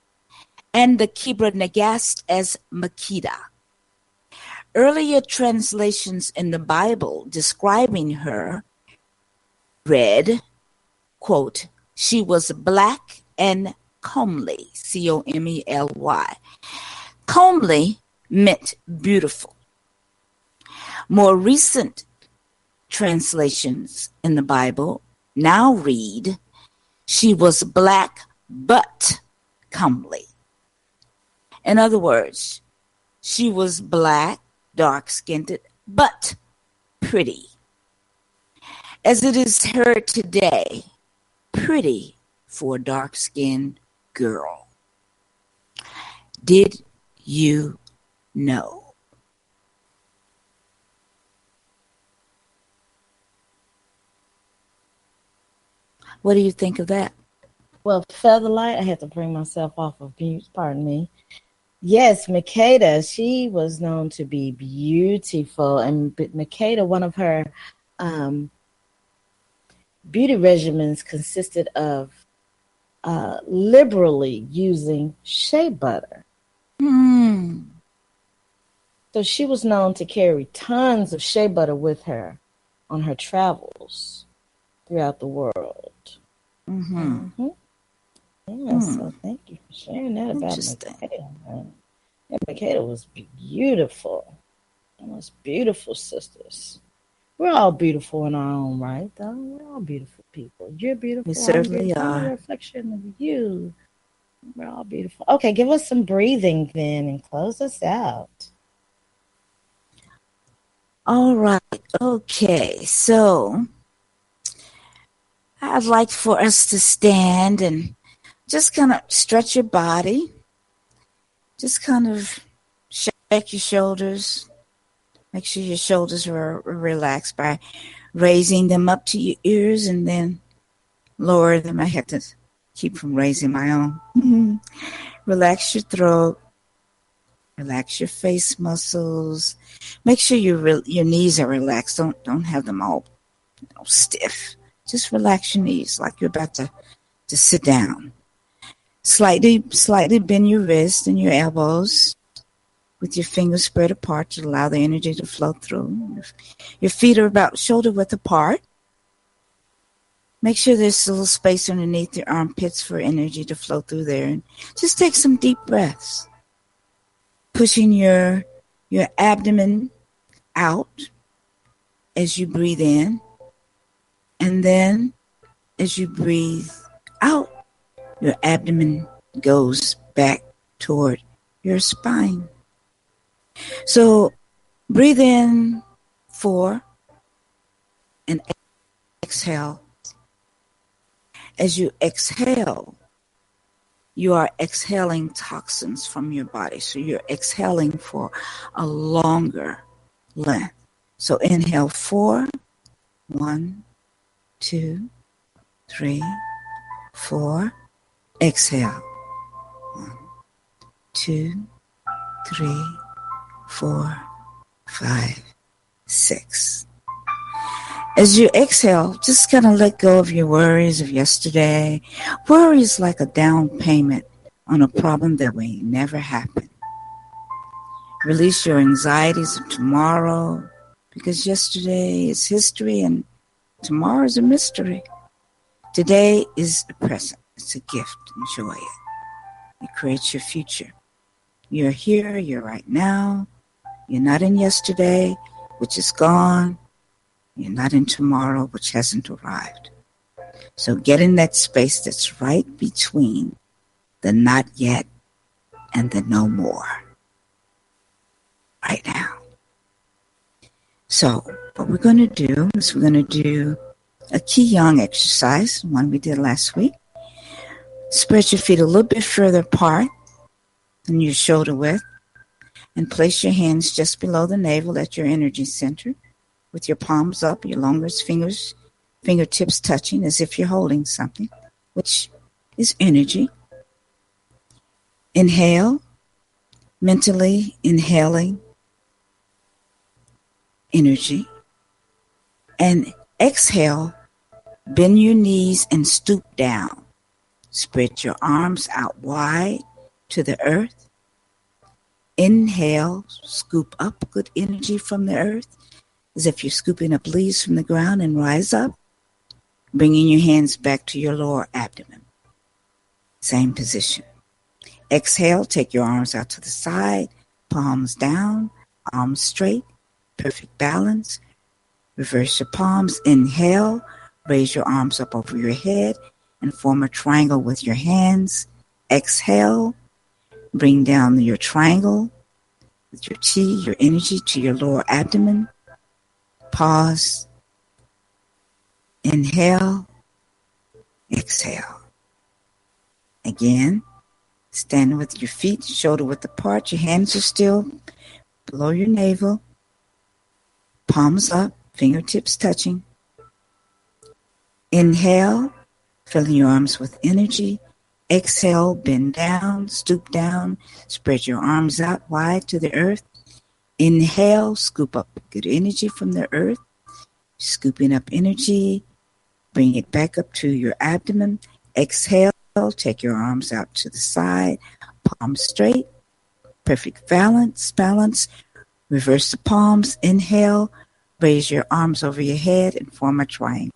and the Kibra Nagast as Makeda. Earlier translations in the Bible describing her read, quote, she was black and comely, C-O-M-E-L-Y. Comely meant beautiful. More recent translations in the Bible now read, she was black but comely. In other words, she was black, dark-skinned, but pretty. As it is heard today, pretty for a dark-skinned girl. Did you know? What do you think of that? Well, Featherlight, I had to bring myself off of mute, pardon me. Yes, Makeda, she was known to be beautiful. And Makeda, one of her beauty regimens consisted of liberally using shea butter. So she was known to carry tons of shea butter with her on her travels throughout the world. Yeah, so thank you for sharing that about Makeda. Yeah, Makeda was beautiful. Most beautiful sisters. We're all beautiful in our own right, though. We're all beautiful people. You're beautiful. We certainly are. I'm a reflection of you. We're all beautiful. Okay, give us some breathing then and close us out. All right. Okay. So I'd like for us to stand and just kind of stretch your body. Just kind of shake your shoulders. Make sure your shoulders are relaxed by raising them up to your ears and then lower them. I have to keep from raising my own. Relax your throat. Relax your face muscles. Make sure your knees are relaxed. Don't have them all stiff. Just relax your knees like you're about to sit down. Slightly bend your wrists and your elbows with your fingers spread apart to allow the energy to flow through. Your feet are about shoulder width apart. Make sure there's a little space underneath your armpits for energy to flow through there. And just take some deep breaths. Pushing your abdomen out as you breathe in. And then as you breathe out, your abdomen goes back toward your spine. So breathe in 4 and exhale. As you exhale, you are exhaling toxins from your body. So you're exhaling for a longer length. So inhale 4, 1, 2, 3, 4. Exhale 1, 2, 3, 4, 5, 6. As you exhale, just kind of let go of your worries of yesterday. Worry is like a down payment on a problem that may never happen. Release your anxieties of tomorrow, because yesterday is history and tomorrow is a mystery. Today is a present. It's a gift. Enjoy it. It creates your future. You're here. You're right now. You're not in yesterday, which is gone. You're not in tomorrow, which hasn't arrived. So get in that space that's right between the not yet and the no more. Right now. So what we're going to do is we're going to do a Qigong exercise, one we did last week. Spread your feet a little bit further apart than your shoulder width, and place your hands just below the navel at your energy center, with your palms up, your longest fingertips touching as if you're holding something, which is energy. Inhale, mentally inhaling energy. And exhale, bend your knees and stoop down. Spread your arms out wide to the earth. Inhale, scoop up good energy from the earth, as if you're scooping up leaves from the ground, and rise up, bringing your hands back to your lower abdomen. Same position. Exhale, take your arms out to the side, palms down, arms straight, perfect balance. Reverse your palms. Inhale, raise your arms up over your head and form a triangle with your hands. Exhale, bring down your triangle with your chi, your energy, to your lower abdomen. Pause. Inhale. Exhale. Again, stand with your feet shoulder width apart. Your hands are still below your navel. Palms up, fingertips touching. Inhale, filling your arms with energy. Exhale, bend down, stoop down, spread your arms out wide to the earth. Inhale, scoop up good energy from the earth. Scooping up energy, bring it back up to your abdomen. Exhale, take your arms out to the side, palms straight, perfect balance. Reverse the palms. Inhale, raise your arms over your head and form a triangle.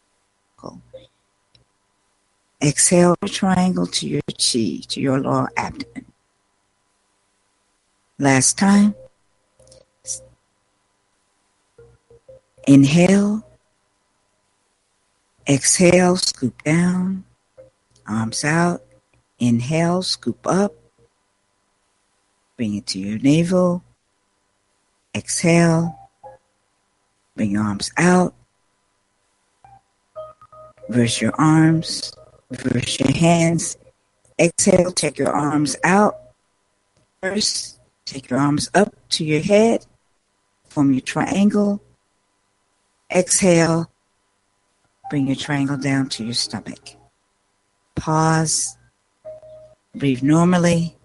Exhale, triangle to your chi, to your lower abdomen. Last time. Inhale. Exhale, scoop down, arms out. Inhale, scoop up, bring it to your navel. Exhale, bring your arms out. Reverse your arms, reverse your hands. Exhale, take your arms out. First, take your arms up to your head, form your triangle. Exhale, bring your triangle down to your stomach. Pause. Breathe normally.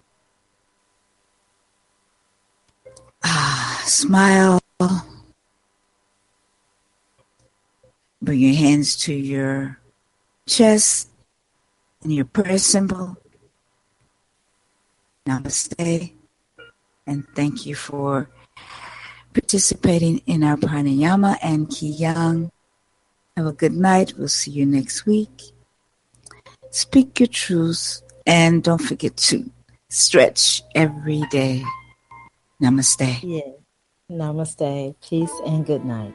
Smile. Bring your hands to your chest and your prayer symbol. Namaste. And thank you for participating in our pranayama and qigong. Have a good night. We'll see you next week. Speak your truth, and don't forget to stretch every day. Namaste. Yeah. Namaste. Peace and good night.